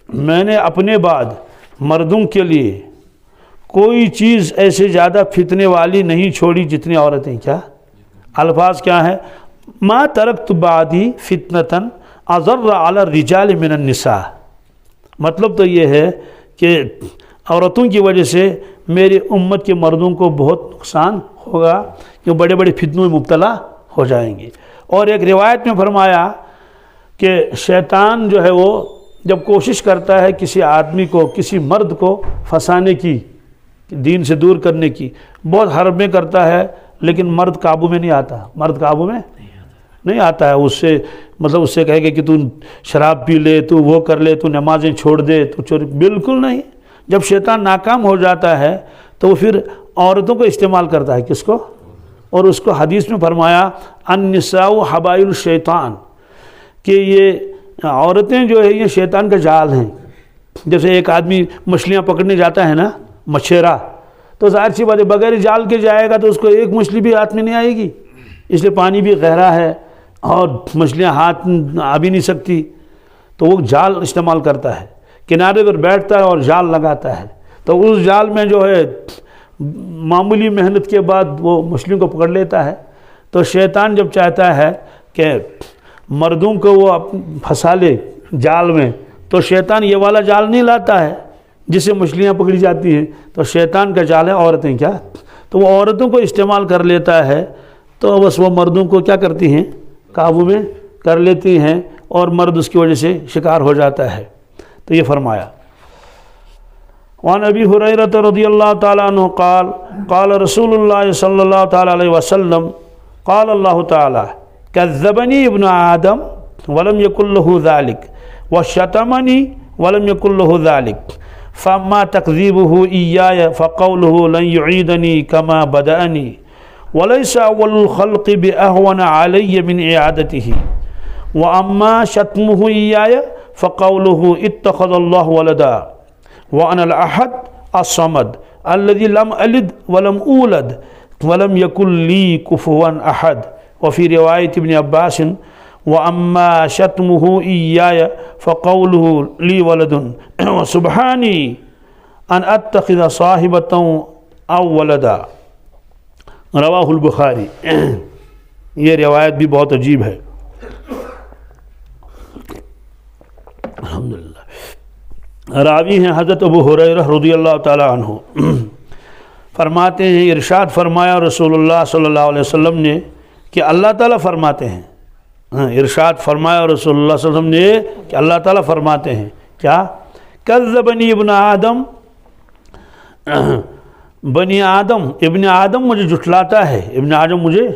میں نے اپنے بعد مردوں کے لیے کوئی چیز ایسے زیادہ فتنے والی نہیں چھوڑی جتنی عورتیں. کیا الفاظ کیا ہیں؟ ما ترکت بعدی فتنةً اضر علی الرجال من النساء. مطلب تو یہ ہے کہ عورتوں کی وجہ سے میری امت کے مردوں کو بہت نقصان ہوگا، کہ بڑے بڑے فتنوں میں مبتلا ہو جائیں گے. اور ایک روایت میں فرمایا کہ شیطان جو ہے وہ جب کوشش کرتا ہے کسی آدمی کو، کسی مرد کو پھنسانے کی، دین سے دور کرنے کی، بہت حربیں کرتا ہے، لیکن مرد قابو میں نہیں آتا، مرد قابو میں نہیں آتا ہے. اس سے مطلب اس سے کہے گا کہ تو شراب پی لے، تو وہ کر لے، تو نمازیں چھوڑ دے، تو چوری، بالکل نہیں. جب شیطان ناکام ہو جاتا ہے تو وہ پھر عورتوں کو استعمال کرتا ہے. کس کو؟ اور اس کو حدیث میں فرمایا النساء حبائل الشیطان، کہ یہ عورتیں جو ہے یہ شیطان کا جال ہیں. جیسے ایک آدمی مچھلیاں پکڑنے جاتا ہے نا، مچھیرا، تو ظاہر سی بات ہے بغیر جال کے جائے گا تو اس کو ایک مچھلی بھی ہاتھ میں نہیں آئے گی. اس لیے پانی بھی گہرا ہے اور مچھلیاں ہاتھ آ بھی نہیں سکتی، تو وہ جال استعمال کرتا ہے، کنارے پر بیٹھتا ہے اور جال لگاتا ہے، تو اس جال میں جو ہے معمولی محنت کے بعد وہ مچھلیوں کو پکڑ لیتا ہے۔ تو شیطان جب چاہتا ہے کہ مردوں کو وہ پھنسا لے جال میں، تو شیطان یہ والا جال نہیں لاتا ہے جس سے مچھلیاں پکڑی جاتی ہیں، تو شیطان کا جال ہے عورتیں، کیا تو وہ عورتوں کو استعمال کر لیتا ہے، تو بس وہ مردوں کو کیا کرتی ہیں، قابو میں کر لیتی ہیں، اور مرد اس کی وجہ سے شکار ہو جاتا ہے۔ تو یہ فرمایا۔ وعن ابی ہریرہ رضی اللہ تعالیٰ عنہ قال قال رسول اللہ صلی اللہ تعالیٰ علیہ وسلم قال اللہ تعالیٰ کذبنی ابن آدم ولم یکن لہ ذلک وشتمنی ولم یکن لہ ذلک فاما تکذیبہ ایای فقولہ لن یعیدنی کما بدأنی وليس أول الخلق بأهون علي من إعادته وأما شتمه إياي فقوله اتخذ الله ولدا وأنا الأحد الصمد الذي لم ألد ولم أولد ولم يكن لي كفوا أحد وفي رواية ابن عباس وأما شتمه إياي فقوله لي ولد وسبحاني أن أتخذ صاحبة أو ولدا رواہ البخاری۔ یہ روایت بھی بہت عجیب ہے۔ الحمدللہ۔ راوی ہیں حضرت ابو ہریرہ رضی اللہ تعالیٰ عنہ، فرماتے ہیں ارشاد فرمایا رسول اللہ صلی اللہ علیہ وسلم نے کہ اللہ تعالیٰ فرماتے ہیں، ارشاد فرمایا رسول اللہ صلی اللہ علیہ وسلم نے کہ اللہ تعالیٰ فرماتے ہیں کیا؟ کذبنی ابن آدم، بنی آدم، ابن آدم مجھے جھٹلاتا ہے، ابن آدم مجھے،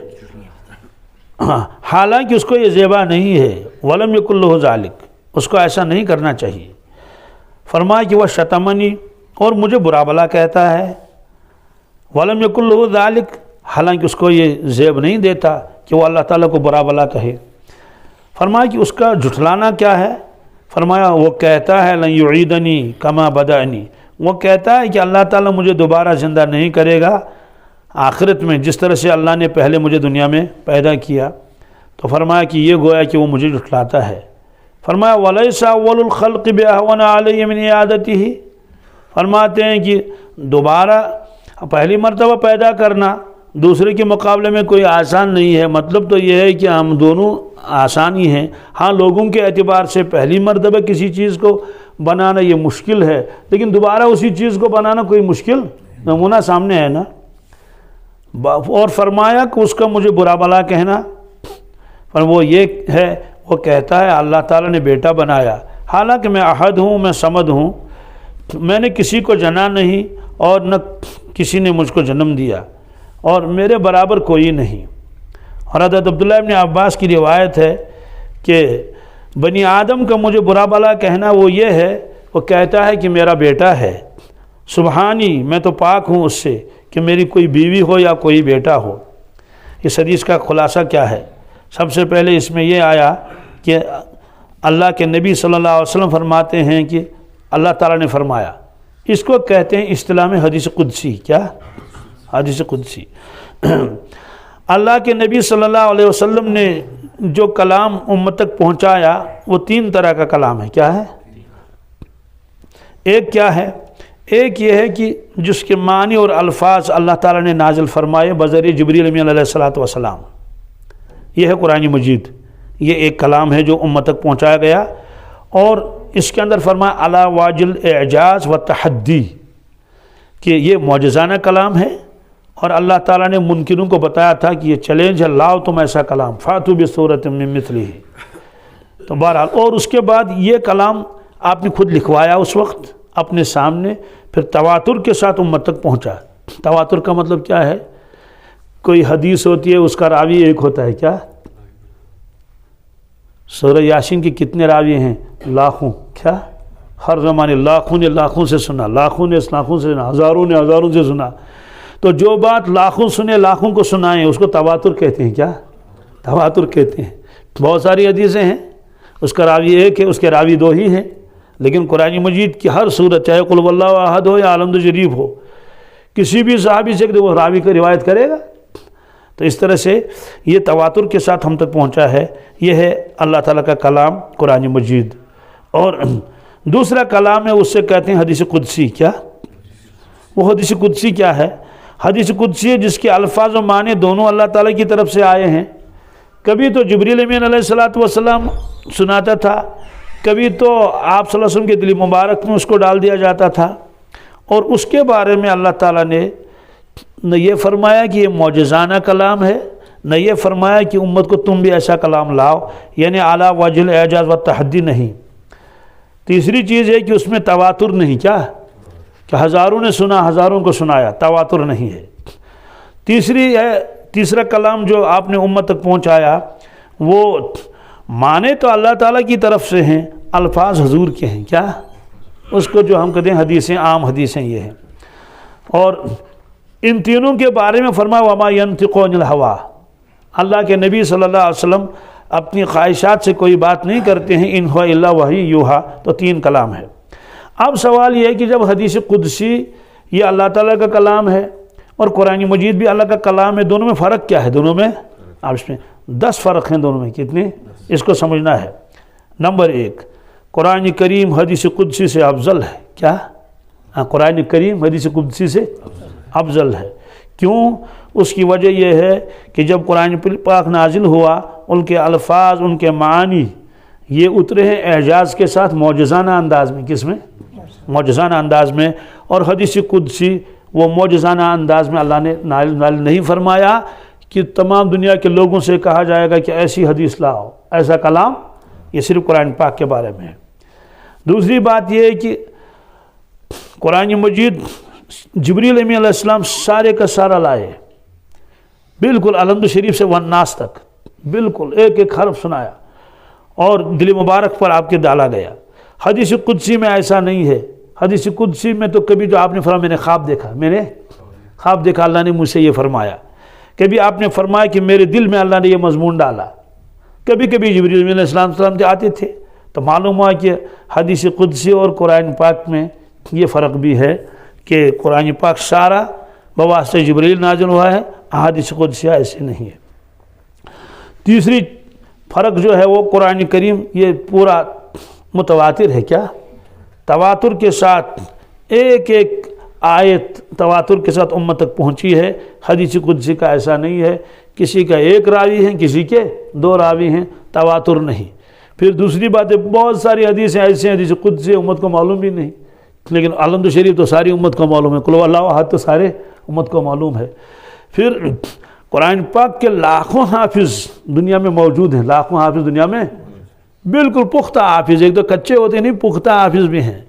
حالانکہ اس کو یہ زیبا نہیں ہے، ولم یکن لہ ذالک، اس کو ایسا نہیں کرنا چاہیے۔ فرمایا کہ وہ شتمنی، اور مجھے برا بلا کہتا ہے، ولم یکن لہ ذالک، حالانکہ اس کو یہ زیب نہیں دیتا کہ وہ اللہ تعالیٰ کو برا بلا کہے۔ فرمایا کہ اس کا جھٹلانا کیا ہے؟ فرمایا وہ کہتا ہے لن یعیدنی کما بدأنی، وہ کہتا ہے کہ اللہ تعالیٰ مجھے دوبارہ زندہ نہیں کرے گا آخرت میں جس طرح سے اللہ نے پہلے مجھے دنیا میں پیدا کیا۔ تو فرمایا کہ یہ گویا کہ وہ مجھے جھٹلاتا ہے۔ فرمایا وَلَيْسَ أَوَّلُ الْخَلْقِ بِأَهْوَنَ عَلَيَّ مِنْ إِعَادَتِهِ، فرماتے ہیں کہ دوبارہ پہلی مرتبہ پیدا کرنا دوسرے کے مقابلے میں کوئی آسان نہیں ہے۔ مطلب تو یہ ہے کہ ہم دونوں آسان ہی ہیں، ہاں لوگوں کے اعتبار سے پہلی مرتبہ کسی چیز کو بنانا یہ مشکل ہے، لیکن دوبارہ اسی چیز کو بنانا کوئی مشکل نمونہ سامنے ہے نا۔ اور فرمایا کہ اس کا مجھے برا بلا کہنا، پر وہ یہ ہے، وہ کہتا ہے اللہ تعالیٰ نے بیٹا بنایا، حالانکہ میں احد ہوں، میں صمد ہوں، میں نے کسی کو جنا نہیں اور نہ کسی نے مجھ کو جنم دیا، اور میرے برابر کوئی نہیں۔ اور حضرت عبداللہ ابن عباس کی روایت ہے کہ بنی آدم کا مجھے برا بلا کہنا وہ یہ ہے، وہ کہتا ہے کہ میرا بیٹا ہے، سبحانی، میں تو پاک ہوں اس سے کہ میری کوئی بیوی ہو یا کوئی بیٹا ہو۔ اس حدیث کا خلاصہ کیا ہے؟ سب سے پہلے اس میں یہ آیا کہ اللہ کے نبی صلی اللہ علیہ وسلم فرماتے ہیں کہ اللہ تعالیٰ نے فرمایا، اس کو کہتے ہیں اصطلاح میں حدیث قدسی۔ کیا؟ حدیث قدسی۔ اللہ کے نبی صلی اللہ علیہ وسلم نے جو کلام امت تک پہنچایا وہ تین طرح کا کلام ہے۔ کیا ہے؟ ایک کیا ہے؟ ایک یہ ہے کہ جس کے معنی اور الفاظ اللہ تعالیٰ نے نازل فرمائے بذریعہ جبریل امین علیہ الصلوۃ والسلام، یہ ہے قرآن مجید، یہ ایک کلام ہے جو امت تک پہنچایا گیا، اور اس کے اندر فرمایا علی واجل اعجاز و تحدی، کہ یہ معجزانہ کلام ہے، اور اللہ تعالیٰ نے منکروں کو بتایا تھا کہ یہ چیلنج ہے، لاؤ تم ایسا کلام، فاتوا بسورۃ من مثلہ۔ تو بہرحال، اور اس کے بعد یہ کلام آپ نے خود لکھوایا اس وقت اپنے سامنے، پھر تواتر کے ساتھ امت تک پہنچا۔ تواتر کا مطلب کیا ہے؟ کوئی حدیث ہوتی ہے اس کا راوی ایک ہوتا ہے۔ کیا؟ سورہ یاسین کے کتنے راوی ہیں؟ لاکھوں۔ کیا؟ ہر زمانے لاکھوں نے لاکھوں سے سنا، لاکھوں نے لاکھوں سے سنا، ہزاروں نے ہزاروں سے سنا۔ تو جو بات لاکھوں سنے لاکھوں کو سنائیں اس کو تواتر کہتے ہیں۔ کیا؟ تواتر کہتے ہیں۔ بہت ساری حدیثیں ہیں اس کا راوی ایک ہے، اس کے راوی دو ہی ہیں، لیکن قرآن مجید کی ہر صورت، چاہے قل واللہ احد ہو یا الحمد شریف ہو، کسی بھی صحابی سے وہ راوی کو روایت کرے گا، تو اس طرح سے یہ تواتر کے ساتھ ہم تک پہنچا ہے. یہ ہے اللہ تعالیٰ کا کلام قرآن مجید. اور دوسرا کلام ہے اس سے کہتے ہیں حدیث قدسی. کیا وہ حدیث قدسی کیا ہے؟ حدیث قدسی ہے جس کے الفاظ و معنی دونوں اللہ تعالیٰ کی طرف سے آئے ہیں. کبھی تو جبریل امین علیہ الصلوۃ والسلام سناتا تھا، کبھی تو آپ صلی اللہ علیہ وسلم کے دل مبارک میں اس کو ڈال دیا جاتا تھا. اور اس کے بارے میں اللہ تعالیٰ نے نہ یہ فرمایا کہ یہ معجزانہ کلام ہے، نہ یہ فرمایا کہ امت کو تم بھی ایسا کلام لاؤ، یعنی اعلیٰ وجہ الاعجاز و تحدی نہیں. تیسری چیز ہے کہ اس میں تواتر نہیں. کیا کہ ہزاروں نے سنا، ہزاروں کو سنایا، تواتر نہیں ہے. تیسرا کلام جو آپ نے امت تک پہنچایا وہ معنی تو اللہ تعالیٰ کی طرف سے ہیں، الفاظ حضور کے ہیں. کیا اس کو جو ہم کہتے ہیں حدیثیں، عام حدیثیں یہ ہیں. اور ان تینوں کے بارے میں فرمایا وما ينطق عن الهوى، اللہ کے نبی صلی اللہ علیہ وسلم اپنی خواہشات سے کوئی بات نہیں کرتے ہیں. ان هو الا وحی یوحی. تو تین کلام ہے. اب سوال یہ ہے کہ جب حدیث قدسی یہ اللہ تعالیٰ کا کلام ہے اور قرآن مجید بھی اللہ کا کلام ہے، دونوں میں فرق کیا ہے؟ دونوں میں اب اس میں 10 فرق ہیں دونوں میں. کتنے؟ اس کو سمجھنا ہے. نمبر 1، قرآن کریم حدیث قدسی سے افضل ہے. کیا؟ قرآن کریم حدیث قدسی سے افضل ہے. کیوں؟ اس کی وجہ یہ ہے کہ جب قرآن پاک نازل ہوا، ان کے الفاظ، ان کے معانی یہ اترے ہیں اعجاز کے ساتھ، معجزانہ انداز میں. کس میں؟ معجزانہ انداز میں. اور حدیث قدسی وہ معجزانہ انداز میں اللہ نے نازل نہیں فرمایا کہ تمام دنیا کے لوگوں سے کہا جائے گا کہ ایسی حدیث لاؤ، ایسا کلام. یہ صرف قرآن پاک کے بارے میں ہے. دوسری بات یہ ہے کہ قرآن مجید جبریل امین علیہ السلام سارے کا سارا لائے، بالکل الحمد شریف سے والناس تک، بالکل ایک ایک حرف سنایا اور دل مبارک پر آپ کے ڈالا گیا. حدیث قدسی میں ایسا نہیں ہے. حدیث قدسی میں تو کبھی جو آپ نے فرمایا میں نے خواب دیکھا، میں نے خواب دیکھا، اللہ نے مجھ سے یہ فرمایا. کبھی آپ نے فرمایا کہ میرے دل میں اللہ نے یہ مضمون ڈالا. کبھی کبھی جبریل علیہ السلام سے آتے تھے. تو معلوم ہوا کہ حدیث قدسی اور قرآن پاک میں یہ فرق بھی ہے کہ قرآن پاک سارا بواسطہ جبریل نازل ہوا ہے، احادیث قدسیہ ایسے نہیں ہے. تیسری فرق جو ہے وہ قرآن کریم یہ پورا متواتر ہے. کیا؟ تواتر کے ساتھ ایک ایک آیت تواتر کے ساتھ امت تک پہنچی ہے. حدیث قدسی کا ایسا نہیں ہے، کسی کا ایک راوی ہیں، کسی کے 2 راوی ہیں، تواتر نہیں. پھر دوسری بات ہے بہت ساری حدیثیں ایسے ہیں حدیث قدسی امت کو معلوم بھی نہیں، لیکن الحمد شریف تو ساری امت کو معلوم ہے، قل ہو اللہ احد تو سارے امت کو معلوم ہے. پھر قرآن پاک کے لاکھوں حافظ دنیا میں موجود ہیں، لاکھوں حافظ دنیا میں، بالکل پختہ حافظ. ایک تو کچے ہوتے نہیں، پختہ حافظ بھی ہیں.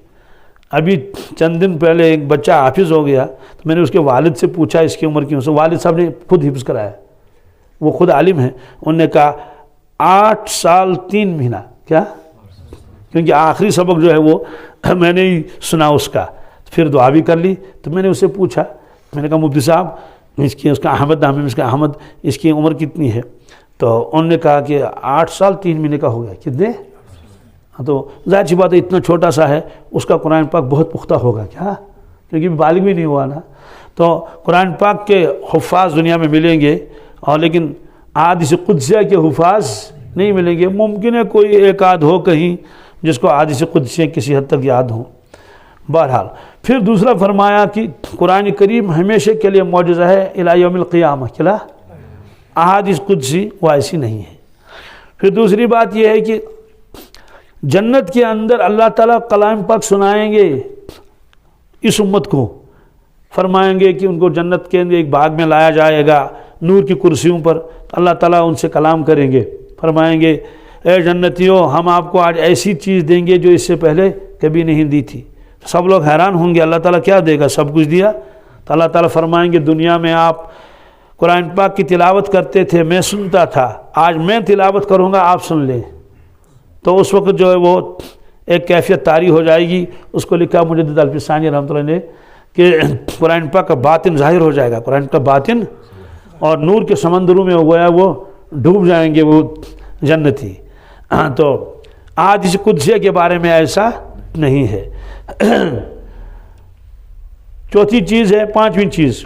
ابھی چند دن پہلے ایک بچہ حافظ ہو گیا تو میں نے اس کے والد سے پوچھا اس کی عمر کیوں سے. والد صاحب نے خود حفظ کرایا، وہ خود عالم ہیں. انہوں نے کہا 8 سال 3 مہینہ. کیا؟ کیونکہ آخری سبق جو ہے وہ میں نے ہی سنا اس کا. پھر دعا بھی کر لی. تو میں نے اس سے پوچھا، میں نے کہا مفتی صاحب اس کا احمد نام ہے، اس کا احمد، اس کی عمر کتنی ہے؟ تو انہوں نے کہا کہ 8 سال 3 مہینے کا ہو گیا. کتنے؟ تو ظاہر سی بات ہے اتنا چھوٹا سا ہے، اس کا قرآن پاک بہت پختہ ہوگا. کیا؟ کیونکہ بالغ بھی نہیں ہوا نا. تو قرآن پاک کے حفاظ دنیا میں ملیں گے، اور لیکن احادیث قدسیہ کے حفاظ نہیں ملیں گے. ممکن ہے کوئی ایک آدھ ہو کہیں جس کو احادیث قدسیہ کسی حد تک یاد ہوں. بہرحال پھر دوسرا فرمایا کہ قرآن کریم ہمیشہ کے لیے معجزہ ہے الی یوم القیامہ. کیا؟ احادیث قدسی وہ ایسی نہیں ہے. پھر دوسری بات یہ ہے کہ جنت کے اندر اللہ تعالیٰ کلام پاک سنائیں گے اس امت کو، فرمائیں گے کہ ان کو جنت کے اندر ایک باغ میں لایا جائے گا نور کی کرسیوں پر. اللہ تعالیٰ ان سے کلام کریں گے، فرمائیں گے اے جنتیوں ہم آپ کو آج ایسی چیز دیں گے جو اس سے پہلے کبھی نہیں دی تھی. سب لوگ حیران ہوں گے اللہ تعالیٰ کیا دے گا، سب کچھ دیا. تو اللہ تعالیٰ فرمائیں گے دنیا میں آپ قرآن پاک کی تلاوت کرتے تھے، میں سنتا تھا، آج میں تلاوت کروں گا آپ سن لیں. تو اس وقت جو ہے وہ ایک کیفیت طاری ہو جائے گی. اس کو لکھا مجدد الفسانی رحمۃ اللہ نے کہ قرآن پاک کا باطن ظاہر ہو جائے گا، قرآن کا باطن، اور نور کے سمندروں میں گویا وہ ڈوب جائیں گے وہ جنتی. تو آج اس قدسیہ کے بارے میں ایسا نہیں ہے. چوتھی چیز ہے، 5ویں چیز،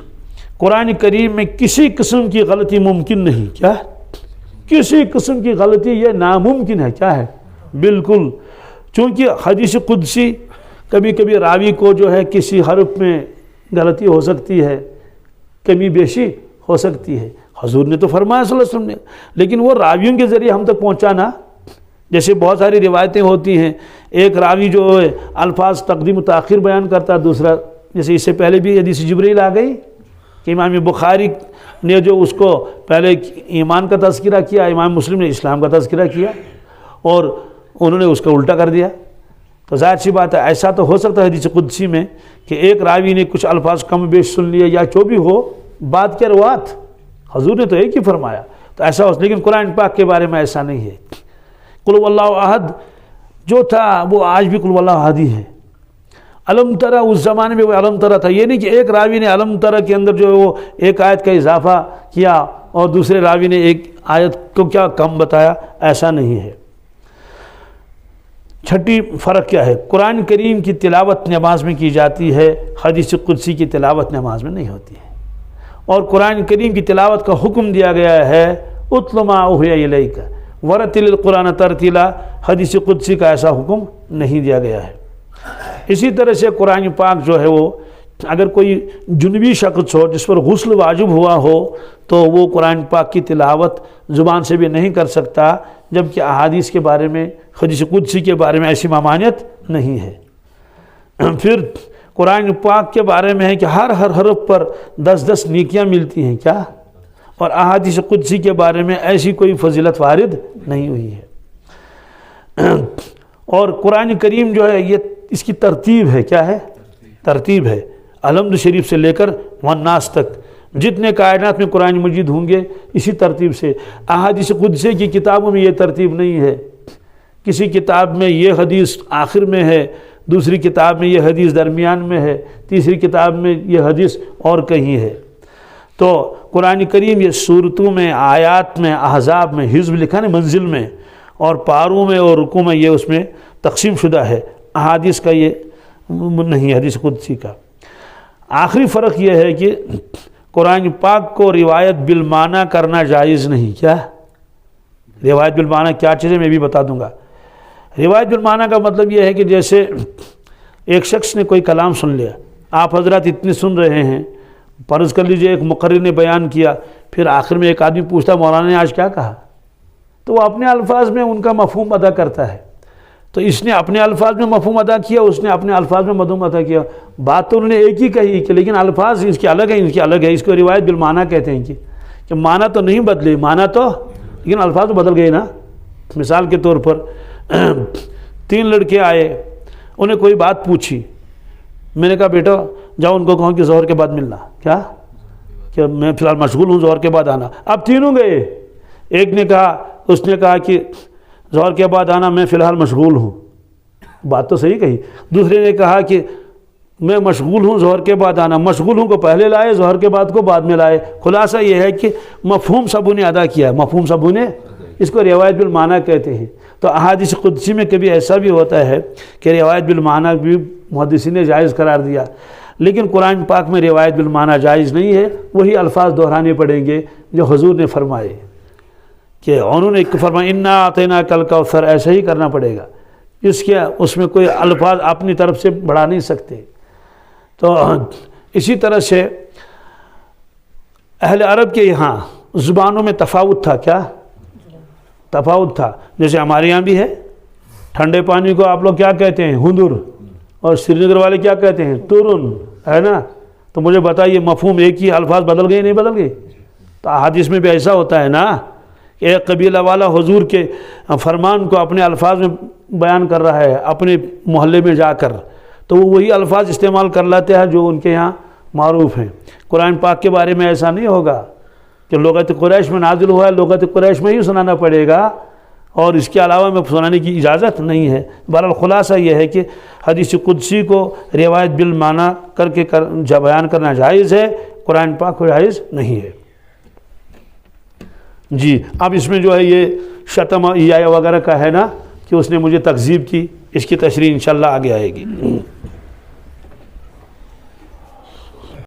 قرآن کریم میں کسی قسم کی غلطی ممکن نہیں. کیا کسی قسم کی غلطی یہ ناممکن ہے. کیا ہے؟ بالکل. چونکہ حدیث قدسی کبھی کبھی راوی کو جو ہے کسی حرف میں غلطی ہو سکتی ہے، کمی بیشی ہو سکتی ہے. حضور نے تو فرمایا صلی اللہ علیہ وسلم نے، لیکن وہ راویوں کے ذریعے ہم تک پہنچانا. جیسے بہت ساری روایتیں ہوتی ہیں، ایک راوی جو ہے الفاظ تقدیم و تاخیر بیان کرتا ہے، دوسرا جیسے اس سے پہلے بھی حدیث جبریل آ گئی کہ امام بخاری نے جو اس کو پہلے ایمان کا تذکرہ کیا، امام مسلم نے اسلام کا تذکرہ کیا، اور انہوں نے اس کا الٹا کر دیا. تو ظاہر سی بات ہے ایسا تو ہو سکتا ہے حدیث قدسی میں کہ ایک راوی نے کچھ الفاظ کم بیش سن لیے یا جو بھی ہو، بات کیا روات حضور نے تو ایک ہی فرمایا، تو ایسا ہو. لیکن قرآن پاک کے بارے میں ایسا نہیں ہے. قل هو اللہ احد جو تھا وہ آج بھی قل هو اللہ احد ہی ہے. علم ترى اس زمانے میں وہ علم ترى تھا. یہ نہیں کہ ایک راوی نے علم ترى کے اندر جو ہے وہ ایک آیت کا اضافہ کیا اور دوسرے راوی نے ایک آیت کو کیا کم بتایا، ایسا نہیں ہے. چھٹی فرق کیا ہے؟ قرآن کریم کی تلاوت نماز میں کی جاتی ہے، حدیث قدسی کی تلاوت نماز میں نہیں ہوتی ہے. اور قرآن کریم کی تلاوت کا حکم دیا گیا ہے اتل ما اوحی الیک ورتل القرآن ترتیلا. حدیث قدسی کا ایسا حکم نہیں دیا گیا ہے. اسی طرح سے قرآن پاک جو ہے وہ اگر کوئی جنبی شخص ہو جس پر غسل واجب ہوا ہو تو وہ قرآن پاک کی تلاوت زبان سے بھی نہیں کر سکتا، جبکہ احادیث کے بارے میں حدیث قدسی کے بارے میں ایسی ممانعت نہیں ہے. پھر قرآن پاک کے بارے میں ہے کہ ہر حرف پر 10 نیکیاں ملتی ہیں. کیا؟ اور احادیث قدسی کے بارے میں ایسی کوئی فضیلت وارد نہیں ہوئی ہے. اور قرآن کریم جو ہے یہ اس کی ترتیب ہے. کیا ہے؟ ترتیب ہے. الحمد شریف سے لے کر والناس تک جتنے کائنات میں قرآن مجید ہوں گے اسی ترتیب سے. احادیث قدسی کی کتابوں میں یہ ترتیب نہیں ہے. کسی کتاب میں یہ حدیث آخر میں ہے، دوسری کتاب میں یہ حدیث درمیان میں ہے، تیسری کتاب میں یہ حدیث اور کہیں ہے. تو قرآن کریم یہ صورتوں میں، آیات میں، احزاب میں، حزب لکھا ہے منزل میں، اور پاروں میں اور رکوع میں یہ اس میں تقسیم شدہ ہے. احادیث کا یہ نہیں، حدیث قدسی کا. آخری فرق یہ ہے کہ قرآن پاک کو روایت بالمعنی کرنا جائز نہیں. کیا روایت بالمعنی کیا چیز ہے میں بھی بتا دوں گا. روایت بالمعنی کا مطلب یہ ہے کہ جیسے ایک شخص نے کوئی کلام سن لیا، آپ حضرات اتنے سن رہے ہیں، فرض کر لیجئے ایک مقرر نے بیان کیا، پھر آخر میں ایک آدمی پوچھتا مولانا نے آج کیا کہا، تو وہ اپنے الفاظ میں ان کا مفہوم ادا کرتا ہے. تو اس نے اپنے الفاظ میں مفہوم ادا کیا، اس نے اپنے الفاظ میں مفہوم ادا کیا. بات تو انہوں نے ایک ہی کہی کہ لیکن الفاظ اس کے الگ ہیں، ان کے الگ ہے. اس کو روایت بالمعنی کہتے ہیں کہ معنی تو نہیں بدلے، معنی تو لیکن الفاظ تو بدل گئے نا. مثال کے طور پر 3 لڑکے آئے، انہیں کوئی بات پوچھی، میں نے کہا بیٹا جاؤ ان کو کہو کہ ظہر کے بعد ملنا. کیا کہ میں فی الحال مشغول ہوں، ظہر کے بعد آنا. اب تینوں گئے. ایک نے کہا، اس نے کہا کہ ظہر کے بعد آنا، میں فی الحال مشغول ہوں. بات تو صحیح کہی. دوسرے نے کہا کہ میں مشغول ہوں، ظہر کے بعد آنا. مشغول ہوں کو پہلے لائے، ظہر کے بعد کو بعد میں لائے. خلاصہ یہ ہے کہ مفہوم سبوں نے ادا کیا، مفہوم سبوں نے، اس کو روایت بالمعنی کہتے ہیں. تو احادیث قدسی میں کبھی ایسا بھی ہوتا ہے کہ روایت بالمعنی بھی محدثین نے جائز قرار دیا، لیکن قرآن پاک میں روایت بالمعنی جائز نہیں ہے. وہی الفاظ دہرانے پڑیں گے جو حضور نے فرمائے، کہ انہوں نے فرمایا انا اعطیناک الکوثر، ایسا ہی کرنا پڑے گا. اس میں کوئی الفاظ اپنی طرف سے بڑھا نہیں سکتے. تو اسی طرح سے اہل عرب کے یہاں زبانوں میں تفاوت تھا. کیا تفاوت تھا؟ جیسے ہمارے یہاں بھی ہے، ٹھنڈے پانی کو آپ لوگ کیا کہتے ہیں؟ ہندر، اور سری نگر والے کیا کہتے ہیں؟ تورن، ہے نا. تو مجھے بتائیے مفہوم ایک ہی، الفاظ بدل گئے نہیں بدل گئے؟ تو احادیث میں بھی ایسا ہوتا ہے نا، ایک قبیلہ والا حضور کے فرمان کو اپنے الفاظ میں بیان کر رہا ہے اپنے محلے میں جا کر، تو وہ وہی الفاظ استعمال کر لیتے ہیں جو ان کے یہاں معروف ہیں. قرآن پاک کے بارے میں ایسا نہیں ہوگا کہ لغت قریش میں نازل ہوا ہے، لغت قریش میں ہی سنانا پڑے گا اور اس کے علاوہ میں سنانے کی اجازت نہیں ہے. بہرحال خلاصہ یہ ہے کہ حدیث قدسی کو روایت بالمعنی کر کے بیان کرنا جائز ہے، قرآن پاک کو جائز نہیں ہے. جی اب اس میں جو ہے یہ شتم یا وغیرہ کا ہے نا کہ اس نے مجھے تکذیب کی، اس کی تشریح انشاءاللہ آگے آئے گی.